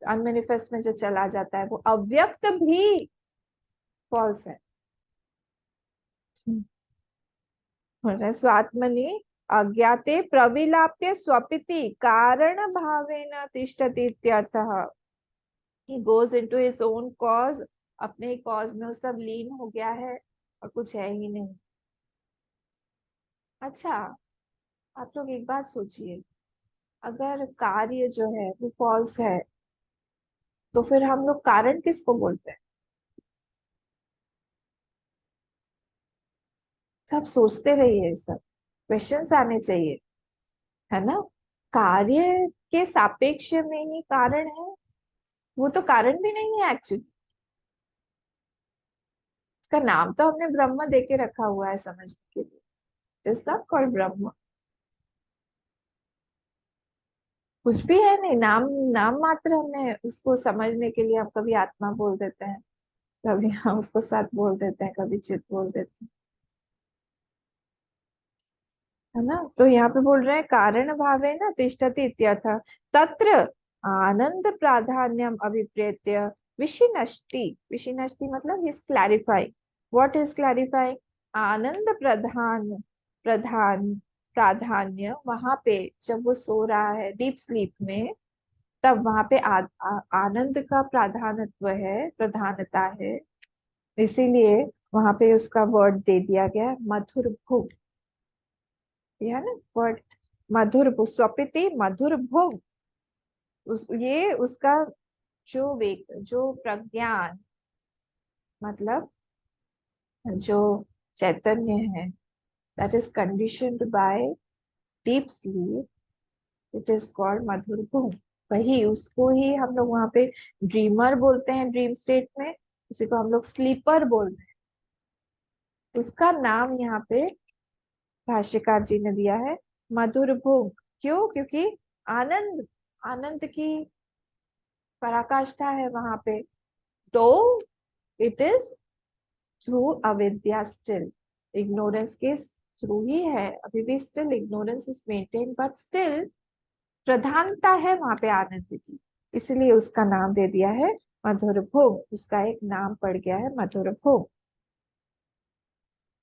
अनमेनिफेस्ट में जो चला जाता है वो अव्यक्त भी फॉल्स है। स्वात्मनि अज्ञाते प्रविलाप्य स्वपिति कारण भावेन तिष्ठति इत्यर्थः। he goes into his own cause, अपने कॉज में वो सब लीन हो गया है और कुछ है ही नहीं। अच्छा, आप लोग एक बात सोचिए, अगर कार्य जो है वो फॉल्स है तो फिर हम लोग कारण किसको बोलते हैं? सब सोचते रहिए, सब क्वेश्चंस आने चाहिए, है ना। कार्य के सापेक्ष में ही कारण है, वो तो कारण भी नहीं है एक्चुअली। इसका नाम तो हमने ब्रह्म देके रखा हुआ है समझने के लिए, इज नॉट कॉल्ड ब्रह्म। कुछ भी है नहीं, नाम नाम मात्र हमने उसको समझने के लिए हम कभी आत्मा बोल देते हैं, कभी हम उसको सत बोल देते हैं, कभी चित बोल देते हैं, है ना। तो यहाँ पे बोल रहे हैं कारण भावे न तिष्ठति इत्यर्थ। तत्र आनंद प्राधान्यम अभिप्रेत्य विशिनष्टि, विशिनष्टि मतलब is clarifying. What is clarifying? आनंद प्रधान, प्रधान प्राधान्य, वहां पे जब वो सो रहा है डीप स्लीप में, तब वहां पे आनंद का प्राधानत्व है, प्रधानता है। इसीलिए वहां पे उसका वर्ड दे दिया गया मधुर भुग, ये है ना वर्ड, मधुर भुग, स्वपिति मधुर भुग। ये उसका जो वेग, जो प्रज्ञान, मतलब जो चैतन्य है, that is conditioned by deep sleep, it is called मधुर भुग। वही उसको ही हम लोग वहां पे ड्रीमर बोलते हैं, ड्रीम स्टेट में उसी को हम लोग स्लीपर बोलते हैं। उसका नाम यहाँ पे भाष्यकार जी ने दिया है मधुर भुग। क्यों? क्योंकि आनंद, आनंद की पराकाष्ठा है वहां पे। तो इट इज थ्रू अविद्या स्टिल, इग्नोरेंस के थ्रू ही है अभी भी, still ignorance is maintain, but still प्रधानता है वहां पे आनंद की, इसलिए उसका नाम दे दिया है मधुर भोग। उसका एक नाम पड़ गया है मधुर भोग।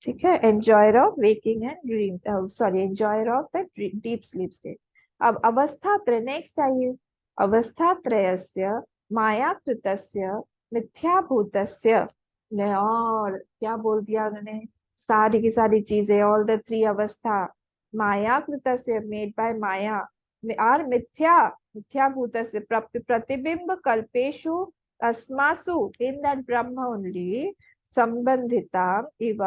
ठीक है, enjoyer of waking and dream, sorry enjoyer of the deep sleep state. अब अवस्था त्रय, नेक्स्ट आइए। अवस्था त्रयस्य माया कृतस्य मिथ्याभूतस्य, और क्या बोल दिया उन्होंने, सारी की सारी चीजें, ऑल द थ्री अवस्था माया कृतस्य, मेड बाय माया, और मिथ्या, मिथ्याभूतस्य प्रतिबिंब कल्पेशु अस्मासु, इन दैट ब्रह्म ओनली संबंधिता इव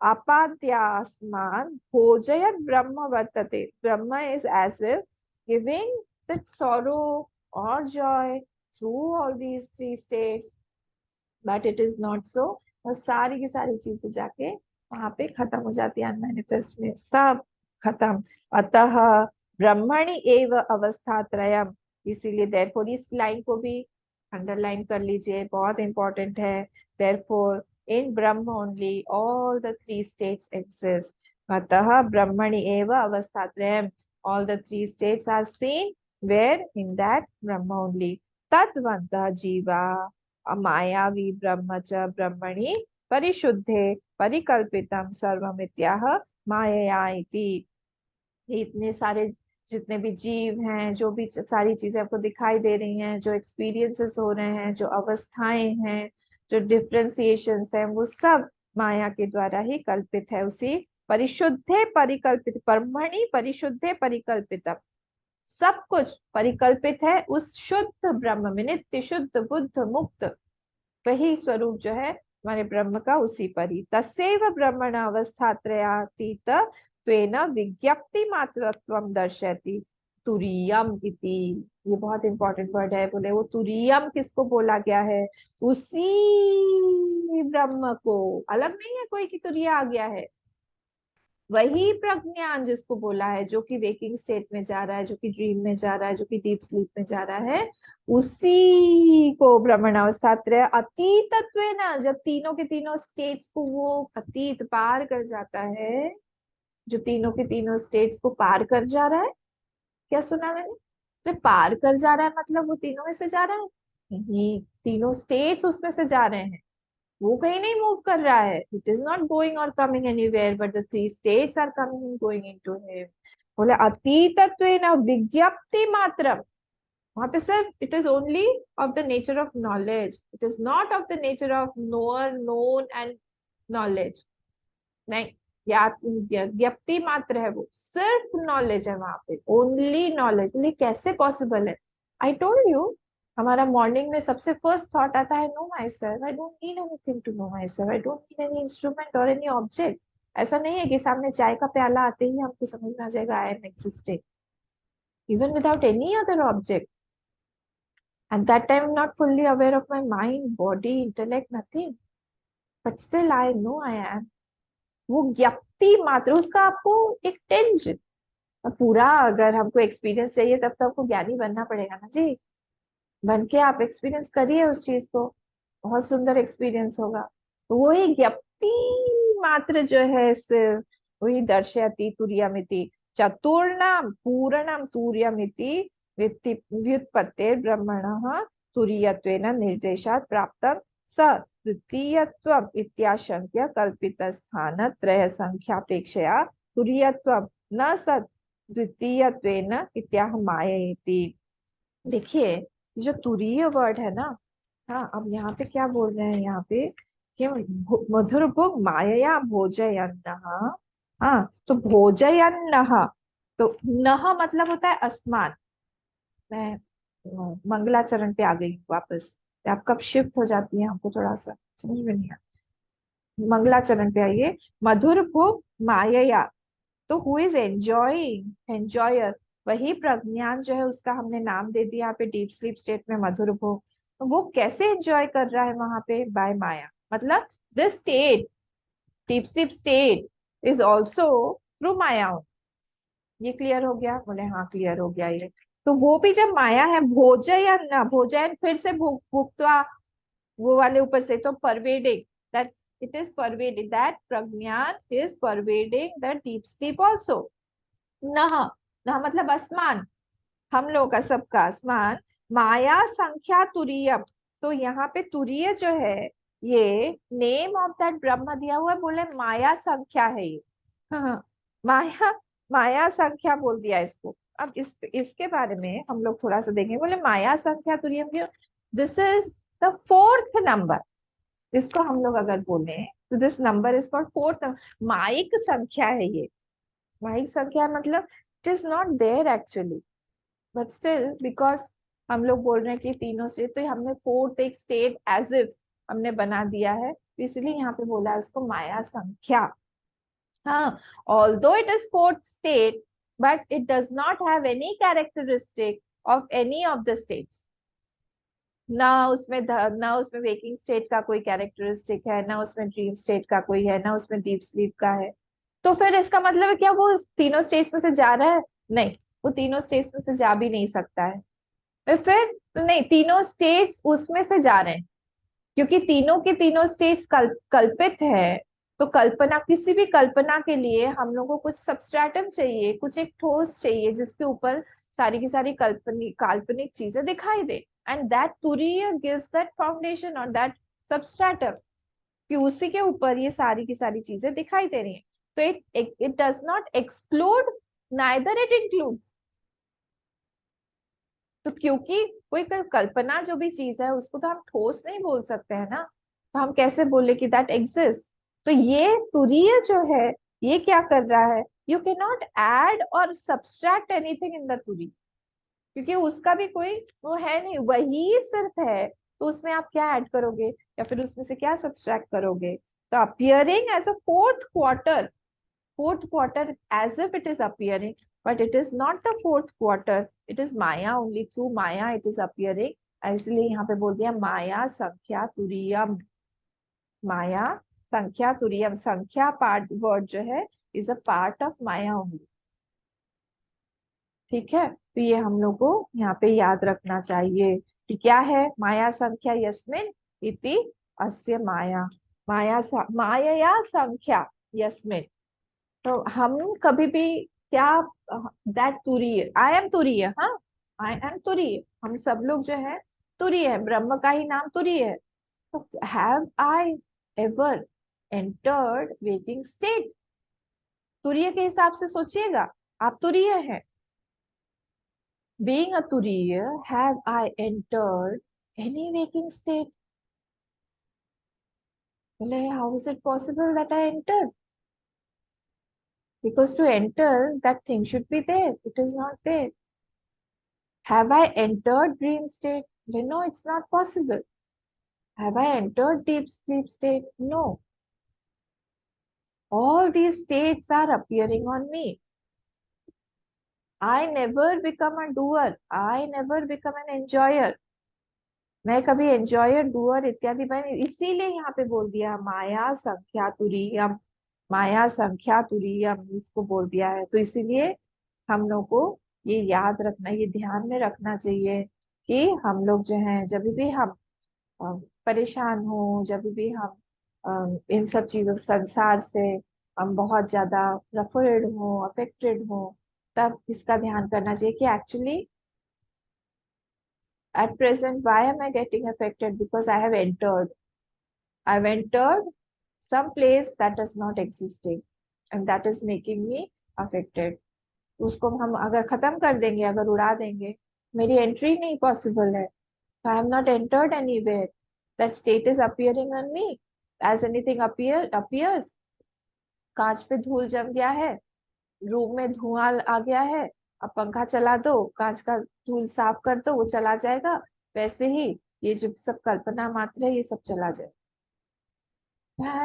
आपाद्यास्मान भोजयत ब्रह्म वर्तते। ब्रह्म is as if giving that sorrow or joy through all these three states, but it is not so। और सारी की सारी चीजें जाके वहां पे खत्म हो जाती है अनमैनिफेस्ट में, सब खत्म। अतः ब्रह्मणि एव अवस्था त्रयम, इसीलिए देयरफॉर इस लाइन को भी अंडरलाइन कर लीजिए, बहुत इंपॉर्टेंट है। Therefore in Brahma only all the three states exist. Atah Brahmani eva avasthatrayam. All the three states are seen where? In that Brahma only. Tatvanta jiva मायावी ब्रह्म च ब्रह्मणि परिशुद्धे परिकल्पितम सर्वमित्याह मायया इति। ये इतने सारे जितने भी जीव हैं, जो भी सारी चीजें आपको दिखाई दे रही हैं, जो एक्सपीरियंसेस हो रहे हैं, जो अवस्थाएं हैं, जो डिफ्रेंसिएशंस हैं, वो सब माया के द्वारा ही कल्पित है। उसी परिशुद्धे परिकल्पित, ब्रह्मणि परिशुद्धे परिकल्पितम, सब कुछ परिकल्पित है उस शुद्ध ब्रह्म में, नित्य शुद्ध बुद्ध मुक्त वही स्वरूप जो है हमारे ब्रह्म का, उसी पर ही। तस्यैव ब्रह्मण अवस्थात्रयातीत त्वेन विज्ञप्ति मात्रत्वं दर्शयति तुरीयम इति। ये बहुत इंपॉर्टेंट वर्ड है, बोले वो तुरीयम किसको बोला गया है? उसी ब्रह्म को, अलग नहीं है कोई कि तुरीय आ गया है। वही प्रज्ञान जिसको बोला है, जो कि वेकिंग स्टेट में जा रहा है, जो कि ड्रीम में जा रहा है, जो कि डीप स्लीप में जा रहा है, उसी को भ्रमण अवस्था त्रय अतीतत्व ना, जब तीनों के तीनों स्टेट्स को वो अतीत पार कर जाता है, जो तीनों के तीनों स्टेट्स को पार कर जा रहा है। क्या सुना मैंने? तो पार कर जा रहा है मतलब वो तीनों में से जा रहा है? नहीं, तीनों स्टेट्स उसमें से जा रहे हैं, वो कहीं नहीं मूव कर रहा है। इट इज नॉट गोइंग और coming anywhere but the three states are coming and going into him. बोले अतीतत्वेन विज्ञप्ति मात्रम, वहां पे सिर्फ it is only of the nature of knowledge, it is not of the nature of knower known and knowledge. नहीं, ज्ञप्ति मात्र है, वो सिर्फ नॉलेज है वहां पे, ओनली नॉलेज। बोले कैसे पॉसिबल है? आई टोल्ड यू, हमारा मॉर्निंग में सबसे फर्स्ट थॉट आता है know myself, I don't need anything to know myself, I don't need any instrument और एनी ऑब्जेक्ट। ऐसा नहीं है कि सामने चाय का प्याला आते ही हमको समझ में आ जाएगा I am existing, even without any other object. Eight that time not fully aware of my mind body intellect nothing, but still I know I am. वो ज्ञप्ति मात्र, उसका आपको एक टेंज, अब पूरा अगर हमको एक्सपीरियंस चाहिए तब तो आपको ज्ञानी बनना पड़ेगा ना जी। बन के आप एक्सपीरियंस करिए उस चीज को, बहुत सुंदर एक्सपीरियंस होगा। तो वही ज्ञप्ति मात्र जो है सिर्फ, वही दर्शयति तुर्यमिति, चतुर्णाम पूर्णम तुर्यमिति व्युत्पत्ति ब्रह्मणः तुरीयत्वेन निर्देशात् प्राप्तम स द्वितीयत्वम् इत्याशंक्य कल्पित स्थान त्रय संख्यापेक्षया तुरीयत्वम् न सत् द्वितीयत्वेन इत्याह मायेति। देखिए, जो तुरीय वर्ड है ना, हाँ, अब यहाँ पे क्या बोल रहे हैं यहाँ पे कि मधुर भोग मायया भोजयन्नः। हाँ, तो भोजयन्नः, तो नह मतलब होता है आसमान। मैं मंगलाचरण पे आ गई हूँ वापस, आप कब शिफ्ट हो जाती है हमको थोड़ा सा समझ में नहीं आता। मंगलाचरण पे आइए। मधुर भोग मायया, तो हु इज एंजॉइंग, एंजॉयर, वही प्रज्ञान जो है उसका हमने नाम दे दिया यहाँ पे डीप स्लीप स्टेट में मधुर भोग। तो वो कैसे एंजॉय कर रहा है वहां पे? बाय माया, मतलब this state, deep sleep state is also through maya. ये क्लियर हो गया? बोले हाँ क्लियर हो गया ये। तो वो भी जब माया है, भोजयन ना भोजयन, फिर से भुक्त्वा, वो वाले ऊपर से, तो pervading, that it is pervading, that Pragyan is pervading the deep sleep also. नह, नह मतलब आसमान, हम लोग का सबका आसमान। माया संख्या तुरीयम, तो यहाँ पे तुरीय जो है, ये नेम ऑफ दैट ब्रह्म दिया हुआ है, बोले माया संख्या है ये। हाँ, माया, माया संख्या बोल दिया इसको। अब इसके बारे में हम लोग थोड़ा सा देखेंगे। बोले माया संख्या तुरीयम, this is the fourth number. इसको हम लोग अगर बोले तो this number is called fourth. माइक संख्या है ये, माइक संख्या मतलब it is not there actually, but still because हम लोग बोल रहे हैं कि तीनों से, तो हमने फोर्थ एक स्टेट एज इफ हमने बना दिया है, तो इसलिए यहाँ पे बोला है उसको माया संख्या। हाँ, although it is fourth state but it does not have any characteristic of any of the states. ना उसमें ना उसमें वेकिंग स्टेट का कोई कैरेक्टरिस्टिक है, ना उसमें ड्रीम स्टेट का कोई है, ना उसमें डीप स्लीप का है। तो फिर इसका मतलब है क्या वो तीनों स्टेट्स में से जा रहा है? नहीं, वो तीनों स्टेट्स में से जा भी नहीं सकता है। फिर नहीं, तीनों स्टेट्स उसमें से जा रहे हैं, क्योंकि तीनों के तीनों स्टेट्स कल्पित है। तो कल्पना, किसी भी कल्पना के लिए हम लोग को कुछ सबस्ट्रेटम चाहिए, कुछ एक ठोस चाहिए जिसके ऊपर सारी की सारी काल्पनिक काल्पनिक चीजें दिखाई दे, एंड दैट तुरीय गिव्स दैट फाउंडेशन और दैट सबस्ट्रेटम, कि उसी के ऊपर ये सारी की सारी चीजें दिखाई दे रही हैं। तो it does not exclude, neither it include. तो क्योंकि कोई कल्पना जो भी चीज है उसको तो हम ठोस नहीं बोल सकते हैं ना, तो हम कैसे बोले कि दैट एग्जिस्ट। तो ये तुरीय जो है, ये क्या कर रहा है? यू कैन नॉट ऐड और सब्सट्रैक्ट एनीथिंग इन द तुरी, क्योंकि उसका भी कोई वो है नहीं, वही सिर्फ है। तो उसमें आप क्या ऐड करोगे या फिर उसमें से क्या सब्सट्रैक्ट करोगे? तो appearing as a fourth quarter, fourth quarter as if it is appearing, but it is not the fourth quarter, it is maya, only through maya it is appearing। इसलिए यहाँ पे बोल दिया माया संख्या तुरीयम, माया संख्या तुरीयम, संख्या पार्ट वर्ड जो है is a part of Maya only. ठीक है, तो ये हम लोग को यहाँ पे याद रखना चाहिए कि क्या है माया संख्या, यस्मिन इति अस्य माया, माया संख्या यस्मिन। तो हम कभी भी क्या, दैट तुरीय, आई एम तुरीय, हाँ, आई एम तुरीय, हम सब लोग जो है तुरीय है, ब्रह्म का ही नाम तुरीय है। तो have I ever entered waking state? तुरीय के हिसाब से सोचिएगा, आप तुरीय हैं। Being a turiya, have I entered any waking state? बोले how is it possible that I enter? Because to enter, that thing should be there. It is not there. Have I entered dream state? No, it's not possible. Have I entered deep sleep state? No. All these states are appearing on me. I never become a doer. I never become an enjoyer. मैं कभी enjoyer doer इत्यादि मैंने इसीलिए यहाँ पे बोल दिया माया संख्या तुरीयम। माया संख्या तुरीयम इसको बोल दिया है, तो इसीलिए हम लोग को ये याद रखना, ये ध्यान में रखना चाहिए कि हम लोग जो हैं जब भी हम परेशान हो, जब भी हम इन सब चीजों संसार से हम बहुत ज्यादा रफल्ड हो, अफेक्टेड हो, तब इसका ध्यान करना चाहिए कि actually at present why am I getting affected? Because I've entered some place that is not existing and that is making me affected. उसको हम अगर खत्म कर देंगे, अगर उड़ा देंगे, मेरी एंट्री नहीं पॉसिबल है। I am not entered anywhere, that state is appearing on me as anything appears. कांच पे धूल जम गया है, रूम में धुआं आ गया है, अब पंखा चला दो, कांच का धूल साफ कर दो, वो चला जाएगा। वैसे ही ये जो सब कल्पना मात्र है, ये सब चला जाएगा।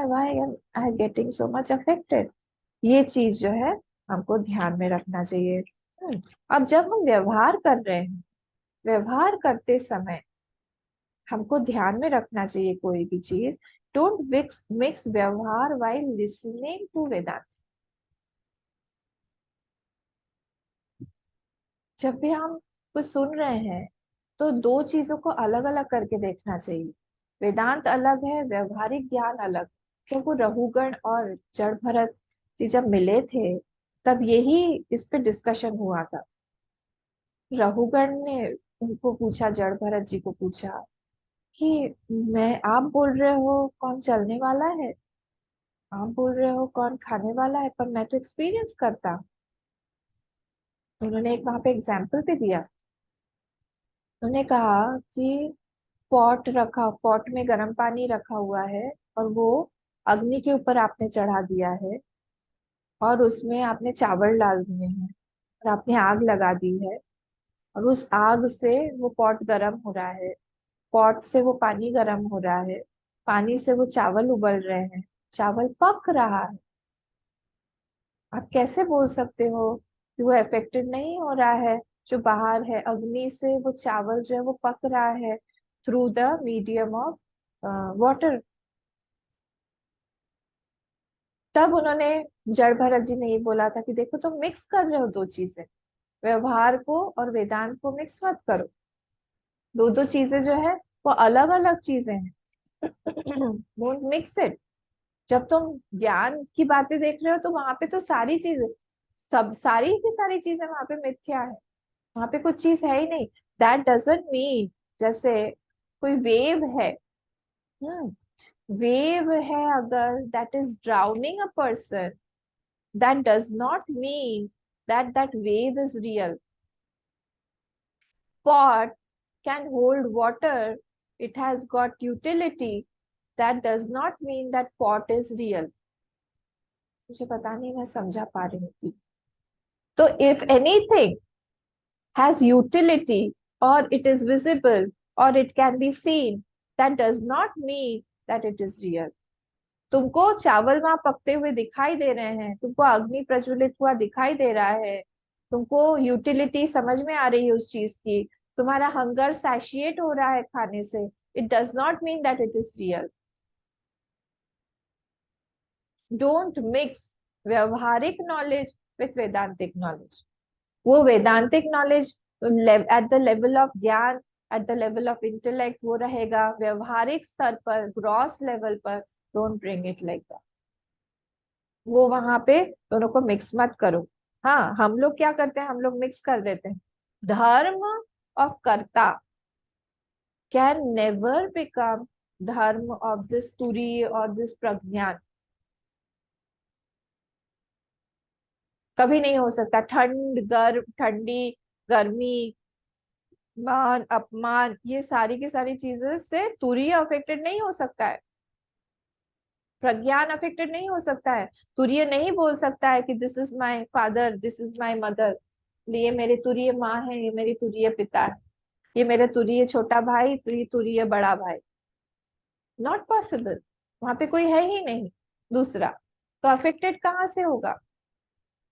Why I getting so much affected? ये चीज जो है हमको ध्यान में रखना चाहिए। अब जब हम व्यवहार कर रहे हैं, व्यवहार करते समय हमको ध्यान में रखना चाहिए कोई भी चीज। डोंट मिक्स मिक्स व्यवहार वाइल लिसनिंग टू वेदांत। जब भी हम कुछ सुन रहे हैं तो दो चीजों को अलग अलग करके देखना चाहिए। वेदांत अलग है, व्यवहारिक ज्ञान अलग। जब वो रहुगण और जड़ भरत जी जब मिले थे, तब यही इस पे डिस्कशन हुआ था। रहुगण ने उनको पूछा, जड़ भरत जी को पूछा कि मैं, आप बोल रहे हो कौन चलने वाला है, आप बोल रहे हो कौन खाने वाला है, पर मैं तो एक्सपीरियंस करता हूँ। उन्होंने एक वहां पे एग्जाम्पल भी दिया। उन्होंने कहा कि पॉट में गर्म पानी रखा हुआ है और वो अग्नि के ऊपर आपने चढ़ा दिया है और उसमें आपने चावल डाल दिए हैं और आपने आग लगा दी है और उस आग से वो पॉट गर्म हो रहा है, पॉट से वो पानी गर्म हो रहा है, पानी से वो चावल उबल रहे हैं, चावल पक रहा है। आप कैसे बोल सकते हो कि वो अफेक्टेड नहीं हो रहा है? जो बाहर है अग्नि से वो चावल जो है वो पक रहा है through the medium of water. तब उन्होंने, जड़ भरत जी ने ये बोला था कि देखो तुम मिक्स कर रहे हो दो चीजें, व्यवहार को और वेदांत को मिक्स मत करो। दो दो चीजें जो है वो अलग अलग चीजें हैं। Don't mix it. जब तुम ज्ञान की बातें देख रहे हो तो वहां पे तो सारी चीजें, सब सारी की सारी चीजें वहां पे मिथ्या है, वहां पे कुछ चीज है ही नहीं। दैट डजंट मीन, जैसे कोई वेव है, वेव है अगर, that is drowning a person, that does not mean that that wave is real. Pot can hold water, it has got utility, that does not mean that pot is real. मुझे पता नहीं मैं समझा पा रही हूँ कि, तो if anything has utility or it is visible or it can be seen, that does not mean that it is real. तुमको चावल वहां पकते हुए दिखाई दे रहे हैं, तुमको अग्नि प्रज्वलित हुआ दिखाई दे रहा है, तुमको यूटिलिटी समझ में आ रही है उस चीज की, तुम्हारा हंगर सैशिएट हो रहा है खाने से, it does not mean that it is real. Don't mix व्यवहारिक नॉलेज विथ वेदांतिक नॉलेज। वो Vedantic knowledge at the level of gyan, at the level of intellect वो रहेगा, व्यवहारिक स्तर पर ग्रॉस लेवल पर don't bring it like that. वो वहां पे दोनों को मिक्स मत करो। हाँ, हम लोग क्या करते हैं, हम लोग मिक्स कर देते हैं। धर्म ऑफ कर्ता कैन नेवर बिकम धर्म ऑफ दिस तुरीय और दिस प्रज्ञान। कभी नहीं हो सकता। ठंड, गर्म, ठंडी, गर्मी, मान, अपमान, ये सारी की सारी चीजें से तुरीय अफेक्टेड नहीं हो सकता है, प्रज्ञान अफेक्टेड नहीं हो सकता है। तुरीय नहीं बोल सकता है कि this is my father, this is my mother, ये मेरे तुरीय माँ है, ये मेरी तुरीय पिता है, ये मेरे तुरीय छोटा भाई, तो ये तुरीय बड़ा भाई। Not possible. वहां पे कोई है ही नहीं दूसरा, तो अफेक्टेड कहाँ से होगा।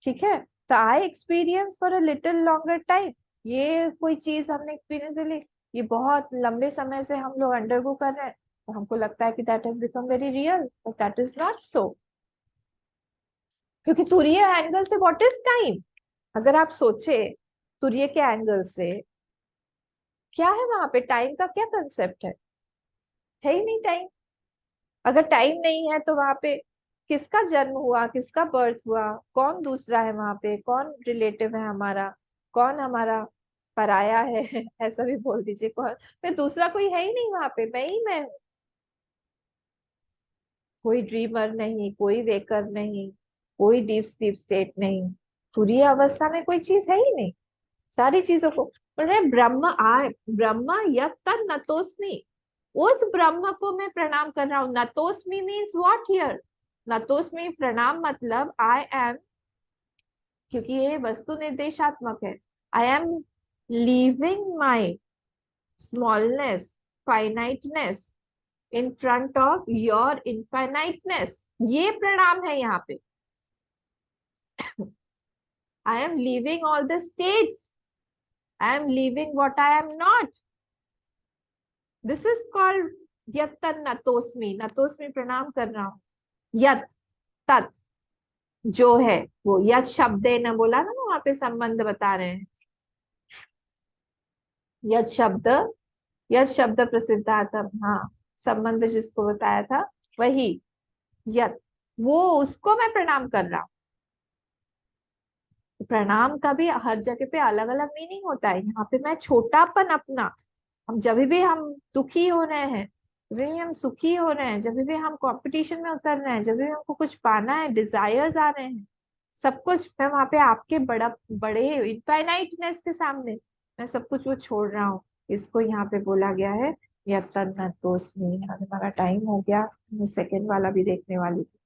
ठीक है। तो I experience for a little longer time, ये कोई चीज हमने एक्सपीरियंस ली, ये बहुत लंबे समय से हम लोग अंडरगो कर रहे हैं, तो हमको लगता है कि that has become very real, but that is not so. क्योंकि तुरीय एंगल से व्हाट इज टाइम, अगर आप सोचे तुरीय के एंगल से, क्या है वहां पे, टाइम का क्या कंसेप्ट है ही नहीं टाइम। अगर टाइम नहीं है तो वहां पे किसका जन्म हुआ, किसका बर्थ हुआ, कौन दूसरा है वहां पे, कौन रिलेटिव है हमारा, कौन हमारा पराया है ऐसा भी बोल दीजिए, कौन, फिर दूसरा कोई है ही नहीं वहां पे, मैं ही मैं हूँ। कोई ड्रीमर नहीं, कोई वेकर नहीं, कोई डीप स्लीप स्टेट नहीं, तुरीय अवस्था में कोई चीज है ही नहीं। सारी चीजों को बोल रहे ब्रह्म आए, ब्रह्म यत् नतोस्मि, उस ब्रह्म को मैं प्रणाम कर रहा हूँ। नतोस्मि मीन्स व्हाट हियर, नतोस्मि प्रणाम मतलब आई एम, क्योंकि ये वस्तु निर्देशात्मक है। I am leaving my smallness, finiteness in front of your infiniteness, ये प्रणाम है यहाँ पे। I am leaving all the states, I am leaving what I am not, this is called यत् नतोस्मि, नतोस्मि प्रणाम कर रहा हूँ। यत्, तत्, जो है वो, यत् शब्द न बोला ना, वहां पे संबंध बता रहे हैं। यत् शब्द, यत् शब्द प्रसिद्धार्थम, हाँ, संबंध जिसको बताया था वही यत्, वो उसको मैं प्रणाम कर रहा हूँ। प्रणाम का भी हर जगह पे अलग अलग मीनिंग होता है। यहाँ पे मैं छोटापन अपना, हम जब भी हम दुखी हो रहे हैं, जब भी हम सुखी हो रहे हैं, जब भी हम कंपटीशन में उतर रहे हैं, जब भी हमको कुछ पाना है, डिजायर्स आ रहे हैं, सब कुछ मैं वहां पे आपके बड़ा बड़े इनफाइनाइटनेस के सामने मैं सब कुछ वो छोड़ रहा हूँ। इसको यहाँ पे बोला गया है यत्तन्नतोस्मि। आज हमारा टाइम हो गया, मैं सेकेंड वाला भी देखने वाली थी।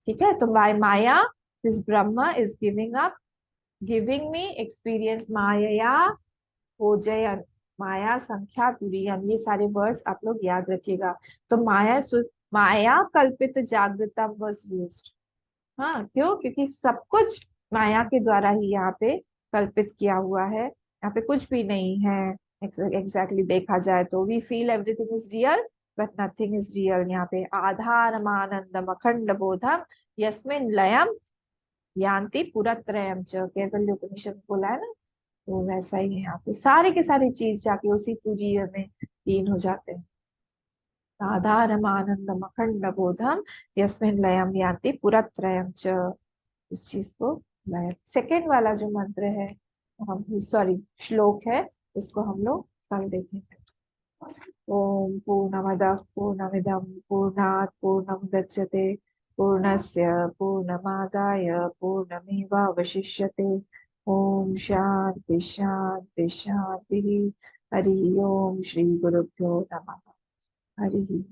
ठीक है, तो by maya this Brahm is giving up, giving me experience माया भोजयन, माया संख्या तुरीयम, ये सारे वर्ड्स आप लोग याद रखिएगा। तो माया कल्पित जागृतम वाज यूज्ड। हाँ, क्यों, क्योंकि सब कुछ माया के द्वारा ही यहाँ पे कल्पित किया हुआ है, यहाँ पे कुछ भी नहीं है। एग्जैक्टली देखा जाए तो we feel everything is real but nothing is real. यहाँ पे आधारम आनंदम अखंड बोधम यस्मिन लयम यान्ति पुरत्रयम च, केवल उपनिषद बोला है ना, तो वैसा ही है यहाँ पे, सारे के सारी चीज जाके उसी तुरीय में लीन हो जाते हैं। आधारम आनंदम अखंड बोधम यस्मिन लयम यान्ति पुरत्रयम च, इस चीज को लय। सेकेंड वाला जो मंत्र है, हम, सॉरी, श्लोक है, उसको हम लोग कल देखेंगे। ओम पूर्णमदः पूर्णमिदं पूर्णात् पूर्णमुदच्यते पूर्णस्य पूर्णमादाय पूर्णमेवावशिष्यते। ओम शांति शांति शांति। हरि ओम, श्री गुरुभ्यो नमः। हरि।